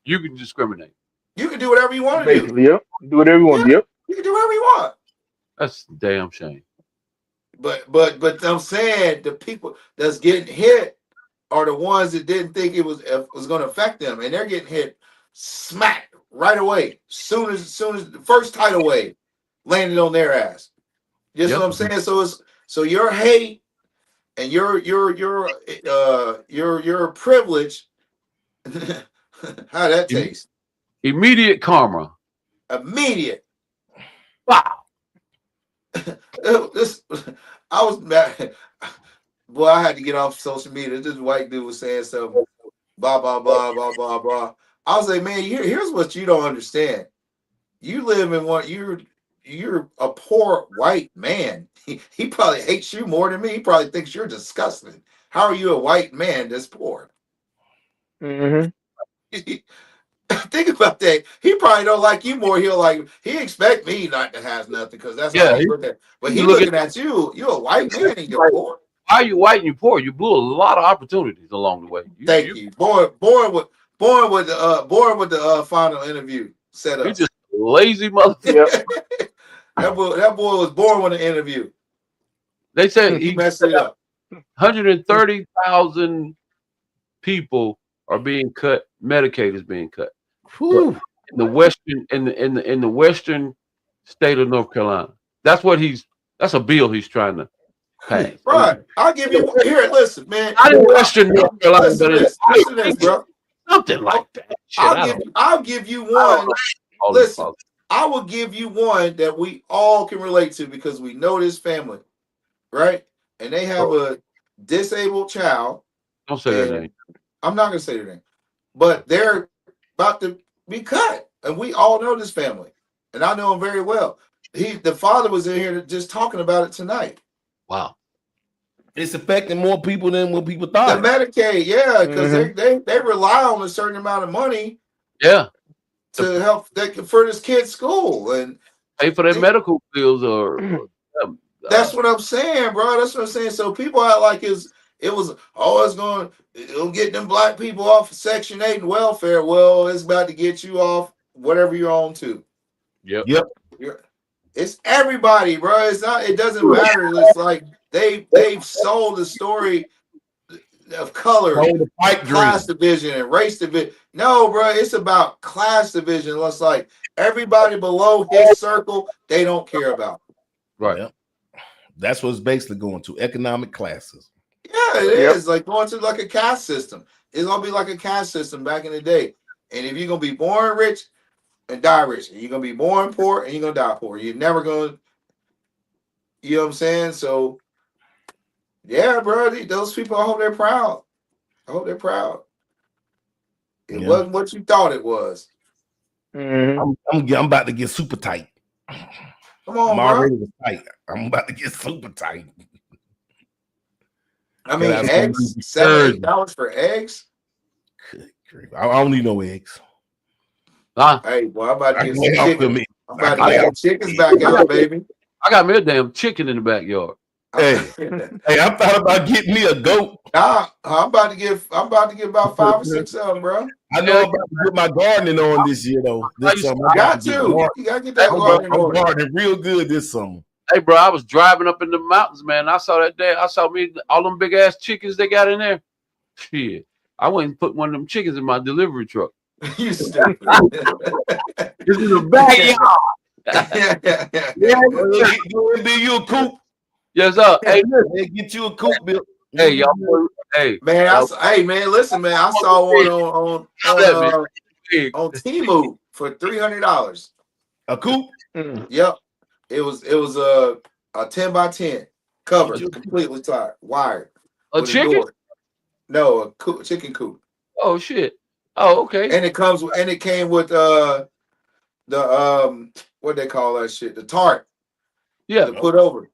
You can discriminate. You can do whatever you want to do. Basically, yep. Do whatever you want. Yep. You can do whatever you want. That's a damn shame. But I'm saying the people that's getting hit are the ones that didn't think it was going to affect them, and they're getting hit smack right away. Soon as the first tidal wave landed on their ass. You know what I'm saying? So your hate and your privilege. How that taste? Immediate karma. Immediate. Wow. I was mad. Boy, I had to get off social media. This white dude was saying something, blah blah blah blah blah blah. I was like, man, here's what you don't understand. You live in you're a poor white man. He probably hates you more than me. He probably thinks you're disgusting. How are you a white man that's poor? Mm-hmm. Think about that. He probably don't like you more. He expect me not to have nothing because that's how Yeah, he look at. But he he look at looking at you. You a white man and you're like, poor. why are you white and you poor? You blew a lot of opportunities along the way. Thank you. Born with the final interview set You up. just lazy motherfucker. Yep. that boy was born with an interview. They said He messed it up. 130,000 people are being cut. Medicaid is being cut. Whew. In the western in the western state of North Carolina. That's a bill he's trying to pass. Right. I'll give you here. Listen, man. Not in western North Carolina, Listen but to this. Listen to this, bro. something like that. Shit, I'll give you I don't one. know all this Listen, politics. I will give you one that we all can relate to because we know this family, right? And they have a disabled child. Don't say that and name. I'm not gonna say their name, but they're about to be cut, and we all know this family, and I know him very well. The father was in here just talking about it tonight. Wow. It's affecting more people than what people The thought. Medicaid, yeah, because they rely on a certain amount of money, Yeah. to help for this kid's school, and Pay for their medical bills or that's what I'm saying, bro. That's what I'm saying. So people act like it'll get them black people off of Section 8 and welfare. Well, it's about to get you off whatever you're on to. Yep. It's everybody, bro. It doesn't matter. It's like they've sold the story of color, class division, and race division. No, bro, it's about class division. It's like everybody below his circle, they don't care about. Right. Yep. That's what's basically going to economic classes. Yeah, it is like going to like a caste system. It's gonna be like a caste system back in the day. And if you're gonna be born rich and die rich, and you're gonna be born poor and you're gonna die poor. You're never gonna, you know what I'm saying? So yeah, bro, those people, I hope they're proud. I hope they're proud. It wasn't what you thought it was. Mm-hmm. I'm about to get super tight. Come on, I'm bro. already tight. I'm about to get super tight. I mean, eggs, $7 for eggs. Good grief. I don't need no eggs. Hey, well, I'm about to get some chicken. I'm about to get some chickens back out, baby. I got me a damn chicken in the backyard. Hey, I thought about getting me a goat. Nah, I'm about to get about 5 or 6 of them, bro. I know I'm about to get my gardening on this year, though. This summer. You got to get that gardening I'm on. gardening real good this summer. Hey, bro, I was driving up in the mountains, man. I saw that day. I saw all them big ass chickens they got in there. Shit, I went and put one of them chickens in my delivery truck. You stupid. This is a backyard. Go and build you a coop. Yes, sir. Hey, listen. Get you a coop built. Hey, y'all. Hey, man. Hey, man. Listen, man. I saw one on Temu for $300. A coop. Yep. It was a 10x10 covered, completely wired. A chicken? No, a chicken coop. Oh shit. Oh, okay. And it came with the what they call that shit, the tarp. Yeah. To put over.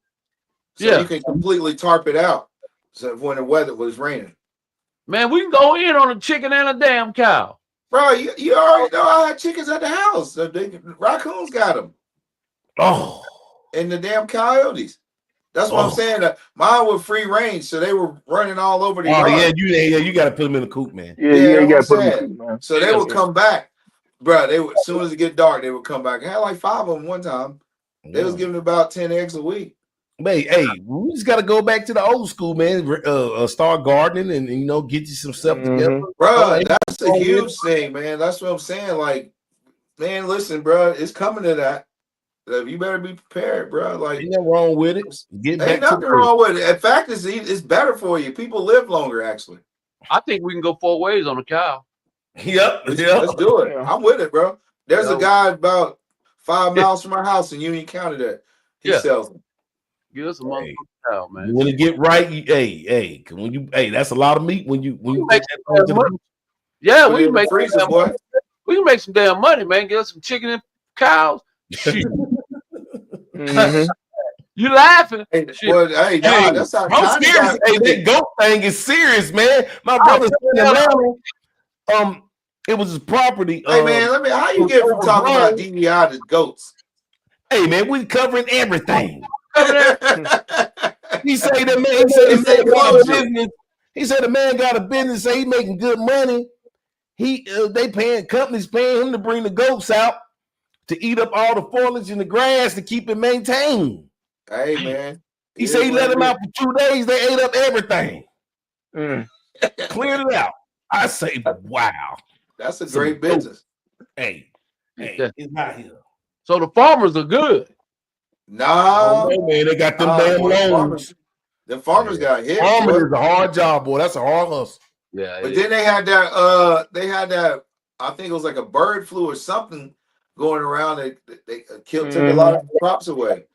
So yeah. You can completely tarp it out. So when the weather was raining. Man, we can go in on a chicken and a damn cow. Bro, you already know I had chickens at the house. The raccoons got them. Oh. And the damn coyotes. That's what I'm saying. Mine were free range, so they were running all over the yard. You got to put them in the coop, man. Yeah, you got to put them in the coop, man. So they would come back, bro. As soon as it get dark, they would come back. I had like 5 of them one time. They was giving about 10 eggs a week. Hey, we just got to go back to the old school, man. Start gardening and get you some stuff together, bro. That's a huge thing, man. That's what I'm saying. Like, man, listen, bro, it's coming to that. You better be prepared, bro. Like, ain't nothing wrong with it. Ain't nothing wrong with it. In fact, it's better for you. People live longer, actually. I think we can go 4 ways on a cow. Yep. Let's do it. I'm with it, bro. There's a guy about 5 miles from our house in Union County that he sells them. Give us a motherfucking cow, man. When you get right, that's a lot of meat when you make that yeah, we can make freezer, boy. We can make some damn money, man. Get us some chicken and cows. You laughing? Hey, that's how I'm serious. Hey, that goat thing is serious, man. My brother's in Atlanta. it was his property. Hey man, how you get from talking about DVI to goats? Hey man, we covering everything. He said the man got a business. Say he making good money. Companies paying him to bring the goats out to eat up all the foliage in the grass to keep it maintained. Hey man, he said he let them out for 2 days. They ate up everything, cleared it out. I say, wow, that's a great business. Hey, it's not here. So the farmers are good. No, man, they got them damn loans. The farmers got hit. Farming is a hard job, boy. That's a hard hustle. Yeah, but then they had that. I think it was like a bird flu or something going around. They took a lot of crops away.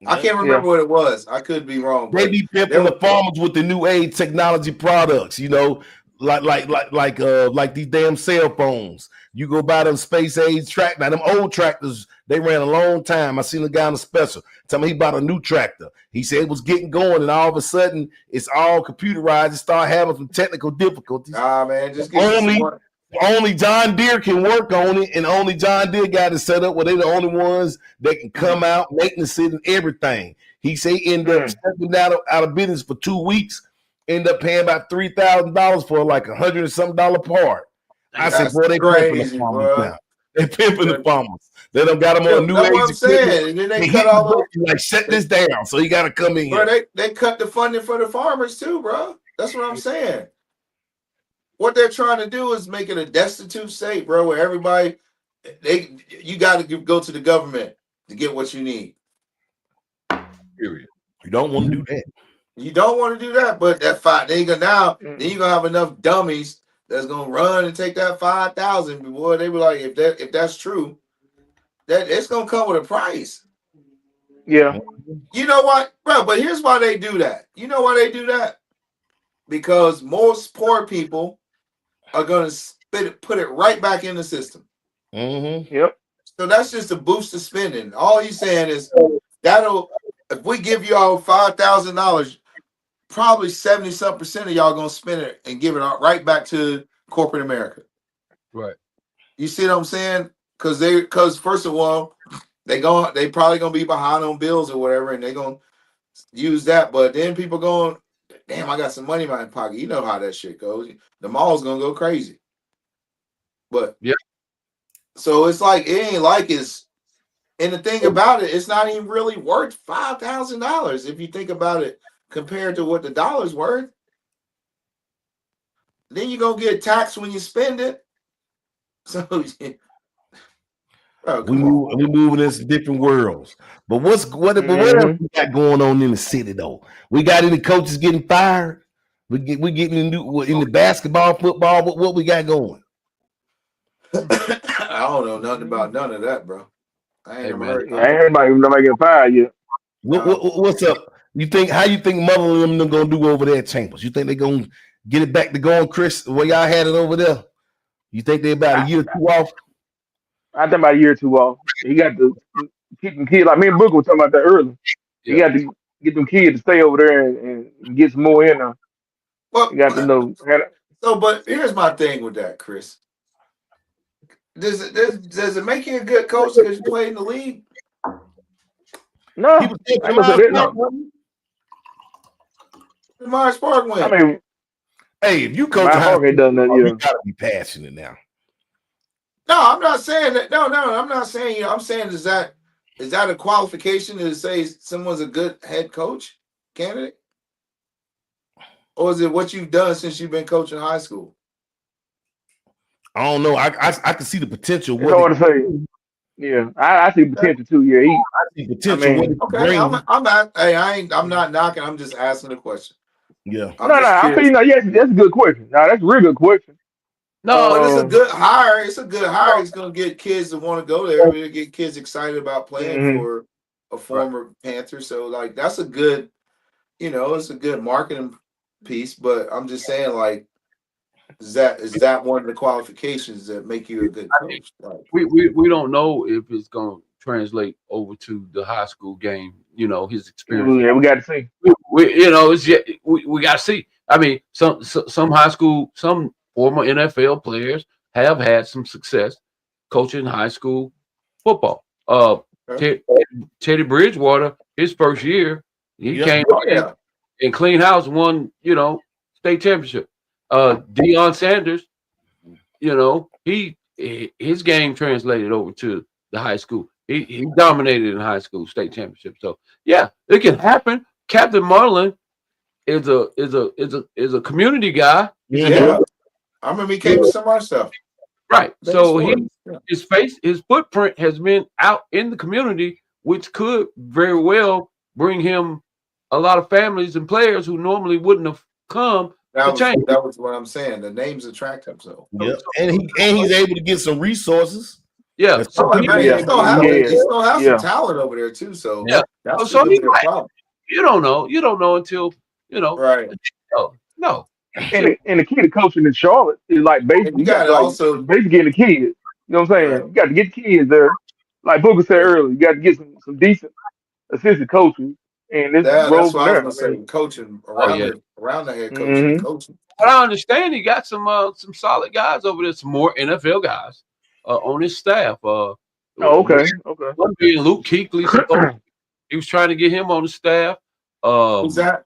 I can't remember what it was. I could be wrong. They be pimping the farmers with the new age technology products. You know, like these damn cell phones. You go buy them space age tractor. Now them old tractors, they ran a long time. I seen a guy on a special tell me he bought a new tractor. He said it was getting going, and all of a sudden it's all computerized and start having some technical difficulties. Ah man, just only John Deere can work on it, and only John Deere got it set up where they're the only ones that can come out, maintenance it, and everything. He said he ended up stepping out of business for 2 weeks, end up paying about $3,000 for like $100 and something part. I said, boy, they pimping the farmers now. They pimping the farmers. They done got them on new age. What I'm saying. And then they cut all the like shut this down. So you got to come in. Bro, they cut the funding for the farmers too, bro. That's what I'm saying. What they're trying to do is make it a destitute state, bro, where everybody you got to go to the government to get what you need. Period. You don't want to do that. You don't want to do that, but that then you're gonna have enough dummies that's gonna run and take that 5,000. Boy, they were like, if that's true, that it's gonna come with a price. Yeah. You know what, bro? But here's why they do that. You know why they do that? Because most poor people are gonna put it right back in the system. Mm-hmm. Yep. So that's just a boost to spending. All he's saying is if we give you all $5,000, probably 70-some% of y'all gonna spend it and give it right back to corporate America. Right. You see what I'm saying? Because first of all, they probably gonna be behind on bills or whatever, and they're gonna use that. But then people going, damn, I got some money in my pocket. You know how that shit goes. The mall's gonna go crazy. But yeah. So it's like it ain't like it's. And the thing about it, it's not even really worth $5,000 if you think about it compared to what the dollar's worth. Then you're gonna get taxed when you spend it. So we moving into different worlds. But what else we got going on in the city though? We got any coaches getting fired? We getting in the basketball, football. What we got going? I don't know nothing about none of that, bro. I ain't heard. Nobody get fired yet. What's up? How you think Mother and them gonna do over there at Chambers? You think they gonna get it back to going, Chris, the way y'all had it over there? You think they about a year or two off? I think about a year or two off. He got to keep them kids. Like me and Booker were talking about that earlier. Yeah. He got to get them kids to stay over there and get some more in there. Well, you got to know. So, but here's my thing with that, Chris. Does it make you a good coach because you play in the league? No. Myers Park win. I mean, hey, if you coach, you gotta be passionate now. No, I'm not saying that. No, I'm not saying you. I'm saying is that a qualification to say someone's a good head coach candidate, or is it what you've done since you've been coaching high school? I don't know. I can see the potential. It's hard to say. Yeah, I see potential too. Yeah, I see potential. Okay, I'm not knocking. I'm just asking a question. Yeah. I feel yes, that's a good question. No, that's a real good question. No, but it's a good hire. It's a good hire. It's going to get kids to want to go there. It'll get kids excited about playing for a former Panther. So, like, that's a good, it's a good marketing piece. But I'm just saying, like, is that one of the qualifications that make you a good coach? Like, we don't know if it's going to translate over to the high school game. His experience. Yeah, we got to see. We got to see. I mean, some high school, some former NFL players have had some success coaching high school football. Teddy Bridgewater, his first year, he came in and clean house, won, state championship. Deion Sanders, his game translated over to the high school. He dominated in high school state championship. So yeah, it can happen. Captain Marlin is a community guy. Yeah, I remember he came to some of our stuff. Right. So his footprint has been out in the community, which could very well bring him a lot of families and players who normally wouldn't have come. That was what I'm saying. The names attract him. So and he's able to get some resources. Yeah. So he still has some talent over there too. So that's so he might, problem. You don't know until right. No. And the key to coaching in Charlotte is like basically you got also basically getting the kids. You know what I'm saying? Right. You got to get the kids there. Like Booker said earlier, you got to get some decent assistant coaches. And this that's what I was gonna say. Coaching around the head coaching, coaching. But I understand he got some solid guys over there, some more NFL guys on his staff. Okay. One being Luke Kuechly. He was trying to get him on the staff. Who's that?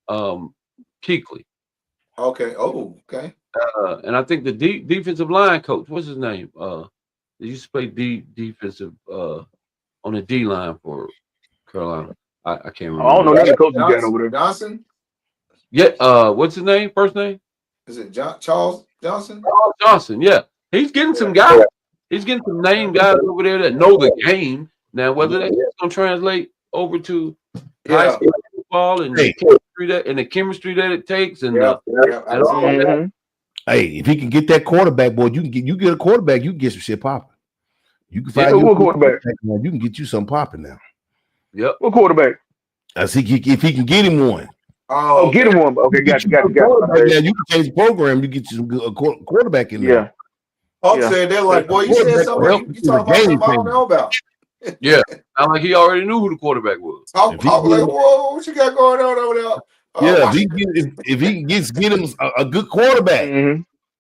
Kuechly. Okay. Oh, okay. And I think the defensive line coach, what's his name? He used to play defensive on the D line for Carolina. I can't remember. I don't know that coach you got over there. Johnson? Yeah, what's his name? First name? Is it Charles Johnson? Charles Johnson, yeah. He's getting some guys. He's getting some name guys over there that know the game. Now, whether that's going to translate over to high school football and the chemistry that it takes, and all that. Hey, if he can get that quarterback, boy, you get a quarterback, you can get some shit popping. You can find a quarterback. You can get you some popping now. Yep. What quarterback? I see if he can get him one. Oh, get him one. Okay, got you. Yeah, you can change the program. You get you a quarterback in there. Yeah. Said they're like, boy, you said something. You talking about something I don't know about. Yeah, not like he already knew who the quarterback was. I was like, whoa, what you got going on over there? If he get him a good quarterback,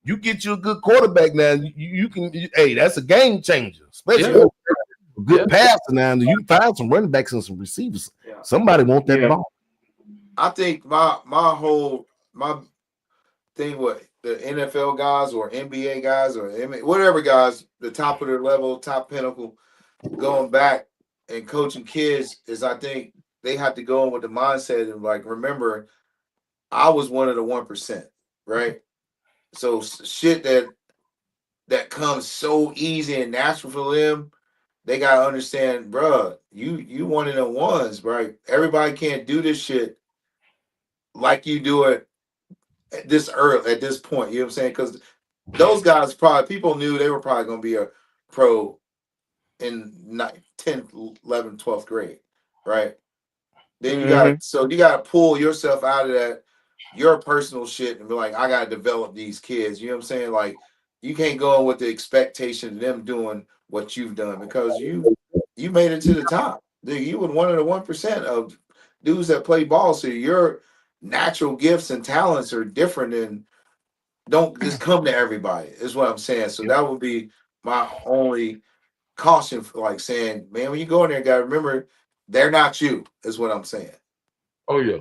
you get you a good quarterback now. You can. Hey, that's a game changer, especially a good passer now. You find some running backs and some receivers. Yeah. Somebody want that ball. I think my thing with the NFL guys or NBA guys or whatever guys, the top of their level, top pinnacle, going back and coaching kids is I think they have to go in with the mindset of like, remember, I was one of the 1%, right? So shit that comes so easy and natural for them, they gotta understand, bruh, you one of the ones, right? Everybody can't do this shit like you do it at this point. You know what I'm saying? Because those guys people knew they were probably gonna be a pro in 10th, 11th, 12th grade, right? Then you gotta pull yourself out of that, your personal shit, and be like, I gotta develop these kids. You know what I'm saying? Like, you can't go in with the expectation of them doing what you've done because you made it to the top. You were one of the 1% of dudes that play ball. So your natural gifts and talents are different and don't just come to everybody, is what I'm saying. So that would be my only caution for like saying, man, when you go in there, gotta remember they're not you, is what I'm saying. Oh yeah.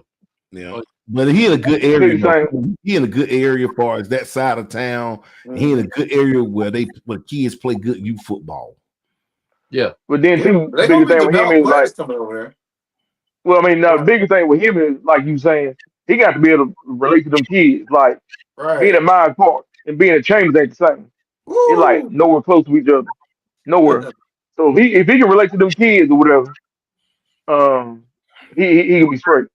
Yeah. But he in a good area. He in a good area as far as that side of town. He in a good area where kids play good youth football. Yeah. But then too, the biggest thing with him is like, well, I mean, the biggest thing with him is like you saying, he got to be able to relate to them kids. Like being at Myers Park and being at Chambers ain't the same. It's like nowhere close to each other. Nowhere. So if he can relate to them kids or whatever, he can be straight.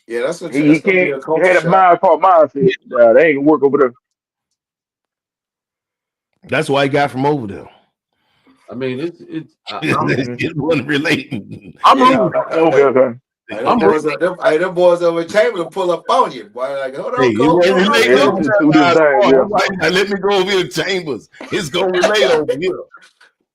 Yeah, that's what he can't. He had a Myers Park mindset. They ain't gonna work over there. That's why he got from over there. I mean, it's it wasn't relating. I'm okay. Them boys over in Chambers pull up on you. Boy, like, hold on, let me go over here to Chambers. It's gonna relate over here.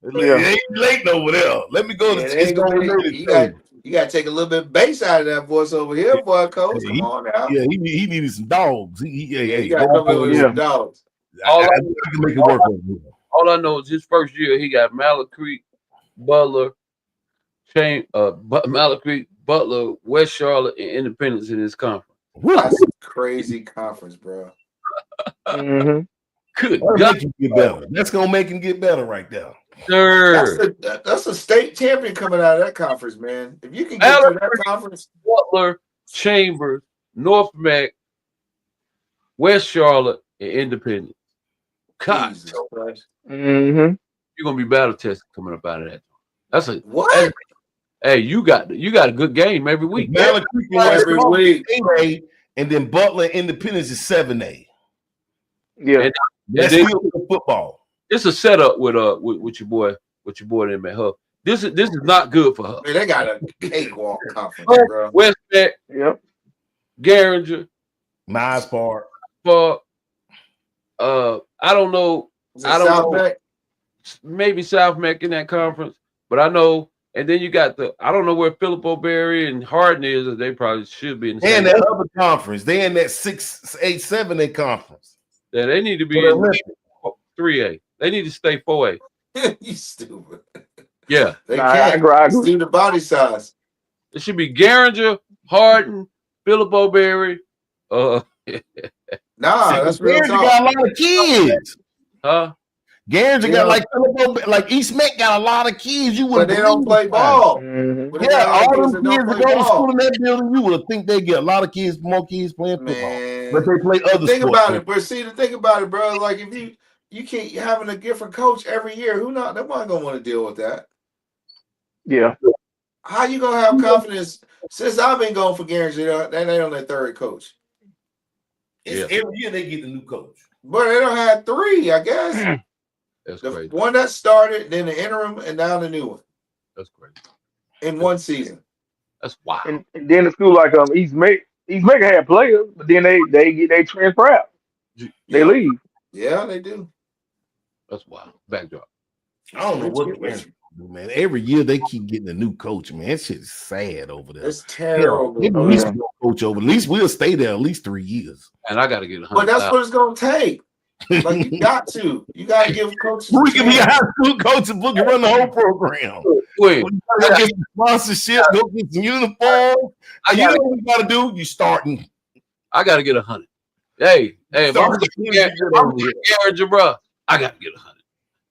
It ain't relating over there. Let me go. It's gonna relate. You got to take a little bit of bass out of that voice over here, boy, coach. Come on now. Yeah, he needed some dogs. You got to come in with Yeah. some dogs. All I I, can make it work over here. all I know is his first year he got Mallet Creek, Butler, Mallet Creek, Butler, West Charlotte, and Independence in his conference. That's a crazy conference, bro. Mm-hmm. Good That'll God, make him get better. That's gonna make him get better right there. sir. That's a state champion coming out of that conference, man. If you can get through that conference, Butler, Chambers, North Mac, West Charlotte, and Independence. God, Jesus Christ. Mm-hmm. you're gonna be battle tested coming up out of that. That's a What? hey, you got a good game every week. Mallet Creek and West Every Charlotte week. 8A, and then Butler Independence is 7A. Yeah. And That's then still good football. it's a setup with your boy them at her. This is not good for her. Man, they got a cakewalk conference, bro. West Mac, Yep. Garinger, Nice part. for I don't know, Is it I don't South know. Beck? Maybe South Mac in that conference, but I know. And then you got I don't know where Philip O'Berry and Hardin is. They probably should be in the And same. that other conference. They in that 6A, 7A conference. Yeah, they need to be For the in Olympics. 3A. They need to stay 4A. You stupid. Yeah, They Nah, I can't. agree. I It's agree. due to body size. it should be Garinger, Hardin, Philip O'Berry. Nah, See, that's real Garinger talk. got a lot of kids. Huh? Garinger Yeah. got like East Mac got a lot of kids. You But would they don't play ball. Mm-hmm. But they Yeah, got a lot of all kids them that kids don't that play go to school ball. in that building, you would think they get a lot of kids, more kids playing football. Man. But they play other The thing sports. about it, but see, the thing about it, bro, like if you can't having a different coach every year, nobody gonna want to deal with that. Yeah. How you gonna have confidence? Since I've been going for Garinger, they on their third coach. It's every year they get the new coach. But they don't have three, I guess. That's The crazy. one that started, then the interim, and now the new one That's crazy. in one season. That's wild. And then the school like East Mac had players, but then they transfer out. They Yeah. leave. Yeah, they do. That's wild. Backdrop. I don't know what the parents do, man. Every year they keep getting a new coach, man. That shit's sad over there. It's terrible. Maybe Oh, at least yeah. one coach over. At least we'll stay there at least 3 years. And I got to get But that's 100,000. what it's gonna take. Like you got to give coaches. We can be a high school coach and we can run the whole program. Wait, Go get some sponsorship, go get some uniforms. You know what we gotta do? You starting. I got to get 100. Hey, if I'm Garinger, bro, I got to get 100.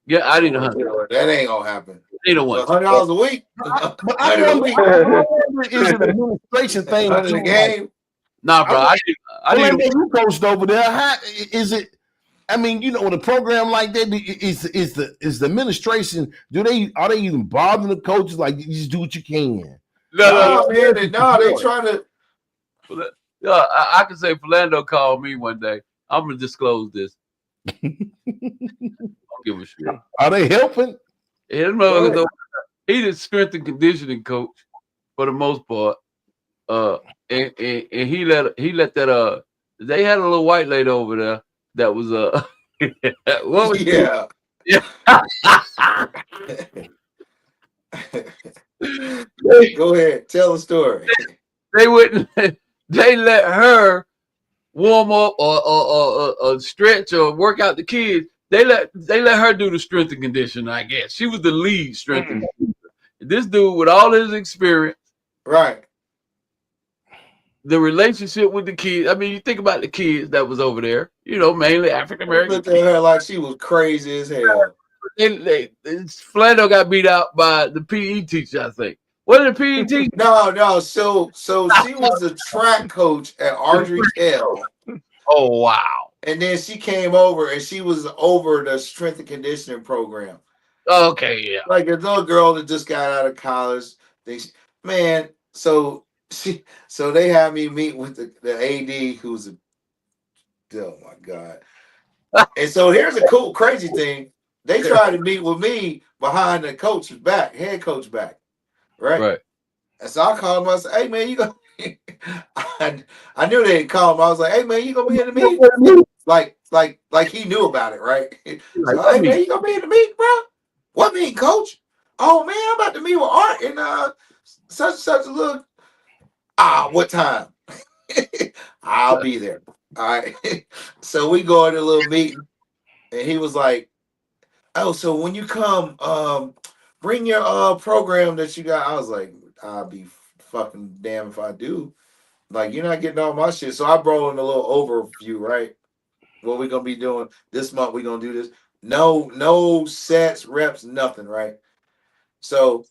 Yeah, I need 100. That ain't gonna happen. Need a one. $100 a week. But I wonder is it an administration thing? $100 a game. Nah, bro, I need. Like you coached over there. How is it? I mean, you know, with a program like that, is the administration? Are they even bothering the coaches? Like, you just do what you can. No, man. They trying to. Yeah, I can say Philando called me one day. I'm gonna disclose this. Don't give a shit. Are they helping? He the strength and conditioning coach for the most part. And he let that they had a little white lady over there that was what was Yeah. Go ahead. Tell the story. they wouldn't they let her warm up or stretch or work out the kids. They let her do the strength and conditioning, I guess. She was the lead strength and conditioner. This dude with all his experience, Right. the relationship with the kids. I mean, you think about the kids that was over there, you know, mainly African American. Looked at her like she was crazy as hell. Philando got beat out by the PE teacher, I think. What did the PE teacher? No. So she was the track coach at Audrey Kell. Oh, wow. And then she came over and she was over the strength and conditioning program. Okay, yeah. Like a little girl that just got out of college. So they had me meet with the AD who's oh my God. And so here's a cool, crazy thing. They tried to meet with me behind the coach's back, head coach back. Right. And so I called him. I said, "Hey man, you go." I knew they didn't call him. I was like, "Hey man, you gonna be in the meeting?" Like he knew about it, right? So, "Hey man, you gonna be in the meeting, bro?" "What meeting, coach?" "Oh man, I'm about to meet with Art and such and such a look. What time? I'll be there. All right. So we go in a little meeting, and he was like, "Oh, so when you come, bring your program that you got." I was like, "I'll be fucking damn if I do. Like, you're not getting all my shit." So I brought in a little overview, right? What we gonna be doing this month? We gonna do this. No sets, reps, nothing, right? So,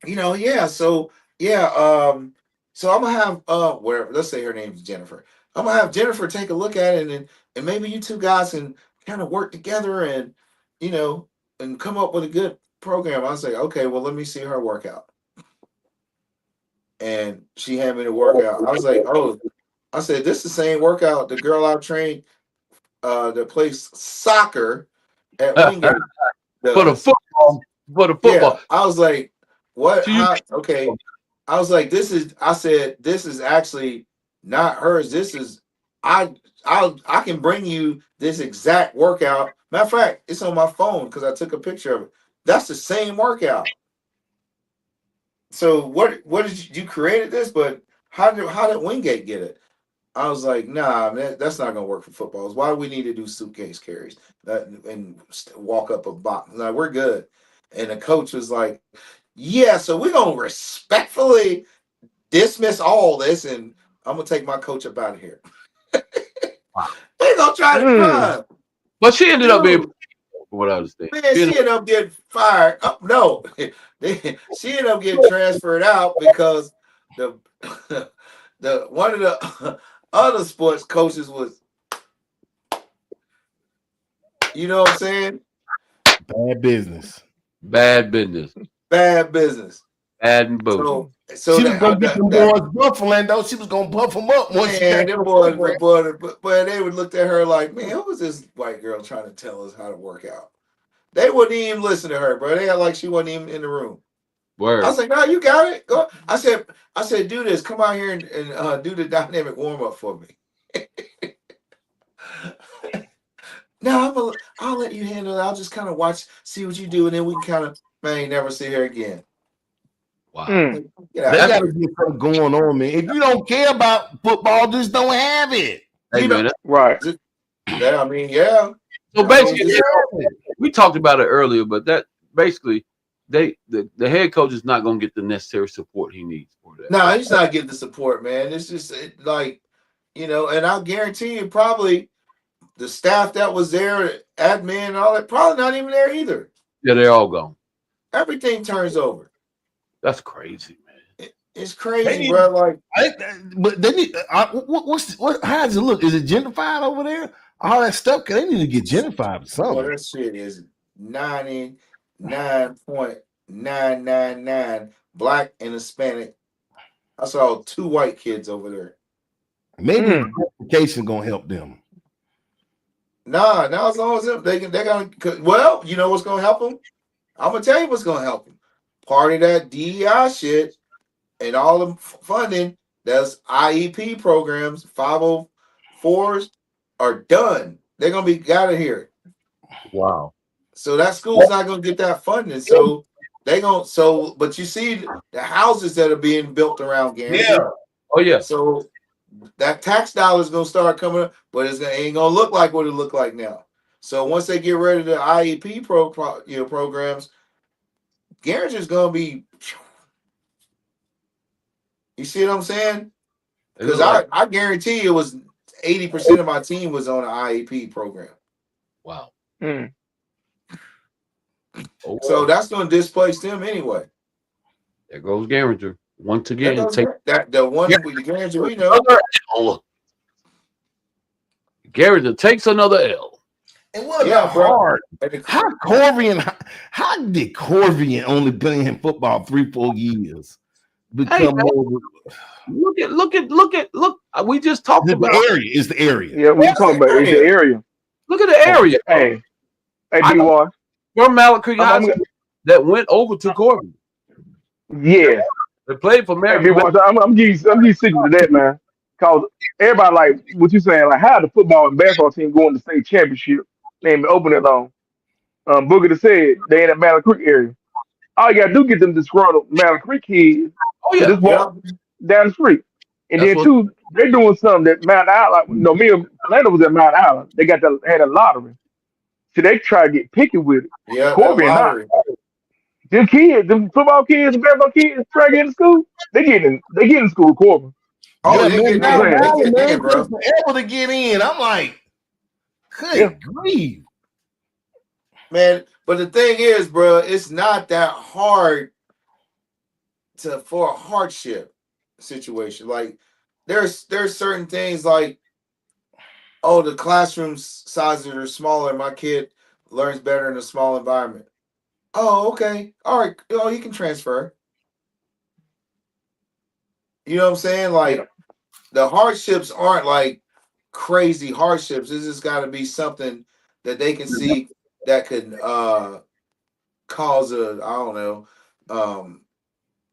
yeah. So yeah, so I'm gonna have wherever, let's say her name's Jennifer. I'm gonna have Jennifer take a look at it, and maybe you two guys can kind of work together and and come up with a good program. I was like, okay, well, let me see her workout. And she had me to workout. I was like, oh, I said, this is the same workout the girl I trained that plays soccer at Wingate For the does. football. For the football. Yeah, I was like, what? So you- How? Okay. I was like, I said, this is actually not hers. This is, I can bring you this exact workout. Matter of fact, it's on my phone because I took a picture of it. That's the same workout. So what did you created this? But how did Wingate get it? I was like, nah, man, that's not gonna work for footballs. Why do we need to do suitcase carries and walk up a box? Like, we're good. And the coach was like, yeah, so we're gonna respectfully dismiss all this, and I'm gonna take my coach up out of here. They're gonna try to crime. But she ended up being, Dude, from what I understand. man, she ended up getting fired. No, she ended up getting transferred out because the one of the other sports coaches was, you know what I'm saying? Bad business. Bad business. Bad business. Bad and booty. So she was gonna get them boys buffling though. She was gonna buff them up once she got them boys, but they would look at her like, man, who was this white girl trying to tell us how to work out? They wouldn't even listen to her, bro. They got like she wasn't even in the room. Word. I was like, no, you got it. Go. I said, do this. Come out here and do the dynamic warm up for me. No, I'll let you handle it. I'll just kind of watch, see what you do, and then we can kind of, man, never see her again. Wow. They gotta get something going on, man. If you don't care about football, just don't have it. Hey, man, Right. I mean, yeah. So basically, we talked about it earlier, but that basically, the head coach is not going to get the necessary support he needs for that. No, he's not getting the support, man. It's just like, and I'll guarantee you, probably the staff that was there, admin and all that, probably not even there either. Yeah, they're all gone. Everything turns over. That's crazy, man. It's crazy, bro. Like, but they need. What? How does it look? Is it gentrified over there? All that stuff. They need to get gentrified or something. Well, that shit is 99.999 black and Hispanic. I saw 2 white kids over there. Maybe education gonna help them. Nah, now as long as they're gonna. Well, you know what's gonna help them? I'm gonna tell you what's gonna help them. Part of that DEI shit and all the funding, that's IEP programs, 504s are done. They're gonna be out of here. Wow. So that school's not gonna get that funding. So but you see the houses that are being built around Guernsey. Yeah. Oh yeah. So that tax dollar is gonna start coming up, but it ain't gonna look like what it look like now. So once they get rid of the IEP programs, Guernsey's gonna be. You see what I'm saying? Because I guarantee it was 80% of my team was on an IEP program. Wow. Oh, so that's going to displace them anyway. There goes Guernsey once again. The one with Guernsey we know. Guernsey takes another L. And what about hard? How did Corvian only play in football 3-4 years? Become look. We just talked about the area. Is the area? Yeah, we talking about the area. Look at the area. Hey, D-War. From Mallard Creek High School that went over to Corbin. Yeah, they played for Mary. I'm getting sick of that, man. Cause everybody like what you saying, like how the football and basketball team going to state championship? They ain't been open that long. Booker said they in the Mallard Creek area. All you gotta do get them disgruntled Mountain Creek kids Oh to yeah, just walk down the street. And that's then what. two, they're doing something that Mount Island. No, me and Orlando was at Mount Island. They had a lottery. So they try to get picky with it. Yeah, that Corby and not. lottery. Them kids, them football kids and basketball kids try to get in school. They get in school with Corbin. Oh, Yeah, they man, get now, in. They now, get man, in, bro. it's forever to get in. I'm like, good Yeah. grief. Man, but the thing is, bro, it's not that hard for a hardship situation. Like there's certain things like, oh, the classroom sizes are smaller. My kid learns better in a small environment. Oh, okay. All right. Oh, you can transfer. You know what I'm saying? Like the hardships aren't like crazy hardships. This has got to be something that they can see that could cause a, I don't know,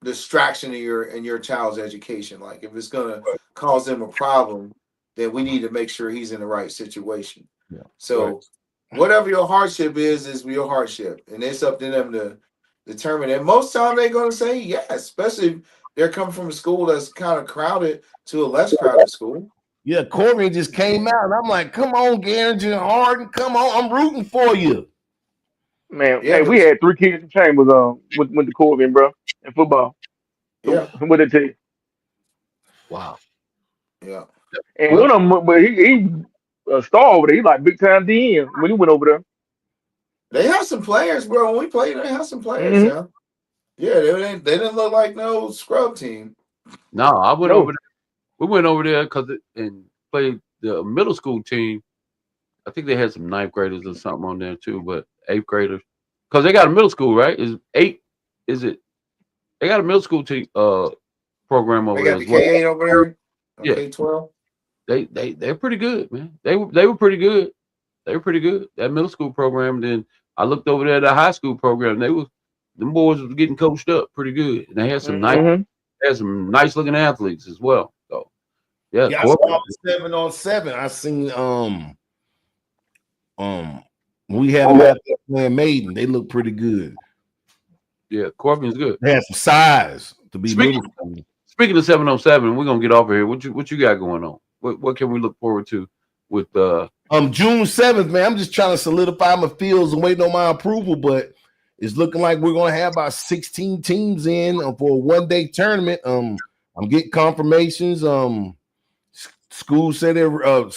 distraction in your child's education. Like if it's gonna cause them a problem, then we need to make sure he's in the right situation. Yeah. So whatever your hardship is your hardship, and it's up to them to determine. And most time they're gonna say yes, especially if they're coming from a school that's kind of crowded to a less crowded school. Yeah, Corbin just came out, and I'm like, come on, Garrington Harden, come on, I'm rooting for you. Man, Yeah, hey, we had 3 kids in Chambers with the Corbin, bro, in football. Yeah. What they tell you? Wow. Yeah. And one of them, but he a star over there. He like big time DN when he went over there. They have some players, bro. When we played, they have some players. Mhm. Yeah. Yeah, they didn't look like no scrub team. No, I went No. over there. We went over there and played the middle school team. I think they had some 9th graders or something on there too, but 8th graders. Because they got a middle school, right? Is it? They got a middle school team program over They there got the as well. K8 over there. Yeah. K12. They're pretty good, man. They were pretty good. They were pretty good. That middle school program. Then I looked over there at the high school program. Them boys was getting coached up pretty good. And they had some nice looking athletes as well. So yeah, Yeah, I saw 7-on-7. I seen we had them out there playing Maiden. They look pretty good. yeah, Corbin's good. They had some size to be Speaking- middle school. Speaking of 7-on-7, we're gonna get off of here. What you got going on? What can we look forward to with June 7th, man. I'm just trying to solidify my fields and waiting on my approval, but it's looking like we're gonna have about 16 teams in for a one-day tournament. I'm getting confirmations. School said they want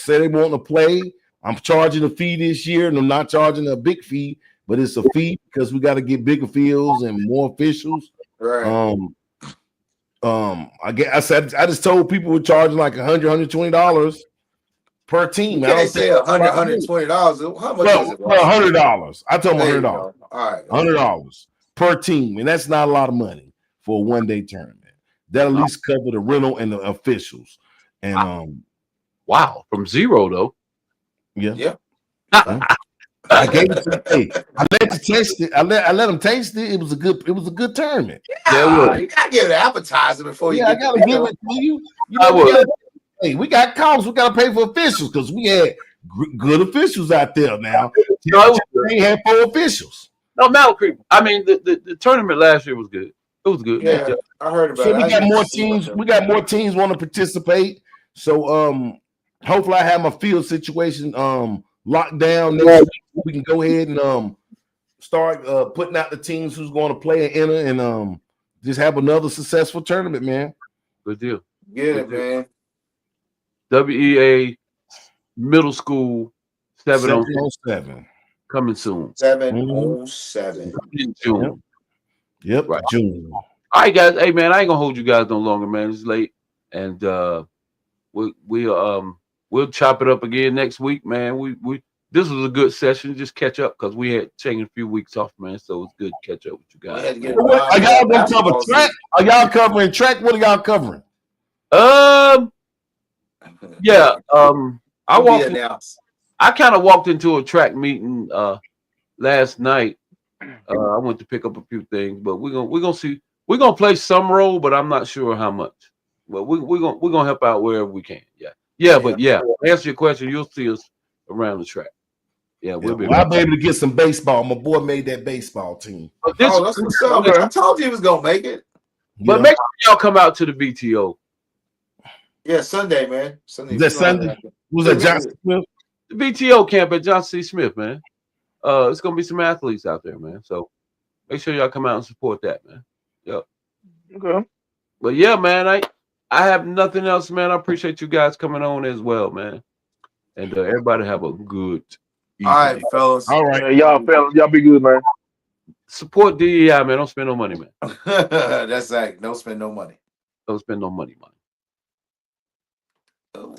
to play. I'm charging a fee this year, and I'm not charging a big fee, but it's a fee because we got to get bigger fields and more officials. Right. I just told people we're charging like $100-$120 per team. You I don't can't say think- $100-$120. How much is it? Well, $100. I told them There you $100. go. All right. $100 per team, and that's not a lot of money for a one-day tournament. That at least cover the rental and the officials. And wow, from zero though. yeah. Yeah. I gave it to hey, I let them taste it. I let them taste it. It was a good tournament. Yeah, You gotta give it an appetizer before you Yeah, I get gotta the give it to you. I would. Hey, we got costs. We gotta pay for officials because we had good officials out there now. No, We had 4 officials. No, Mountain Creek. I mean, the tournament last year was good. It was good. Yeah, I heard about So it. we I got didn't more see teams. much of We it. got more teams want to participate. So hopefully I have my field situation locked down next week. We can go ahead and start putting out the teams who's going to play and enter and just have another successful tournament, man. Good deal. Get it, man. WEA middle school 7-on-7 coming soon. 7-on-7. In June. Yep, Right. June. All right, guys. Hey, man, I ain't gonna hold you guys no longer, man. It's late, and we'll chop it up again next week, man. We this was a good session. Just catch up because we had taken a few weeks off, man. So it's good to catch up with you We guys. had to get Are y'all gonna cover track? Are y'all covering track? What are y'all covering? Yeah. I Will be walked. announced. I kind of walked into a track meeting last night. I went to pick up a few things, but we're gonna see. We're gonna play some role, but I'm not sure how much. But we're gonna help out wherever we can. Yeah. But yeah, to answer your question, you'll see us around the track. Yeah, we'll be. Well, I'll be able to get some baseball. My boy made that baseball team. But this, Oh, that's what's up. Okay. I told you he was gonna make it. but Yeah. make sure y'all come out to the VTO. Yeah, Sunday, man. Sunday. Is that Sunday? Was Yeah, that Johnson Smith? The VTO camp at Johnson C. Smith, man. It's gonna be some athletes out there, man. So make sure y'all come out and support that, man. Yep. Okay. But yeah, man, I have nothing else, man. I appreciate you guys coming on as well, man. And everybody have a good evening. All right, fellas. All right. Yeah, y'all fellas, y'all be good, man. Support DEI, man. Don't spend no money, man. That's right. Don't spend no money. Don't spend no money, man. Oh.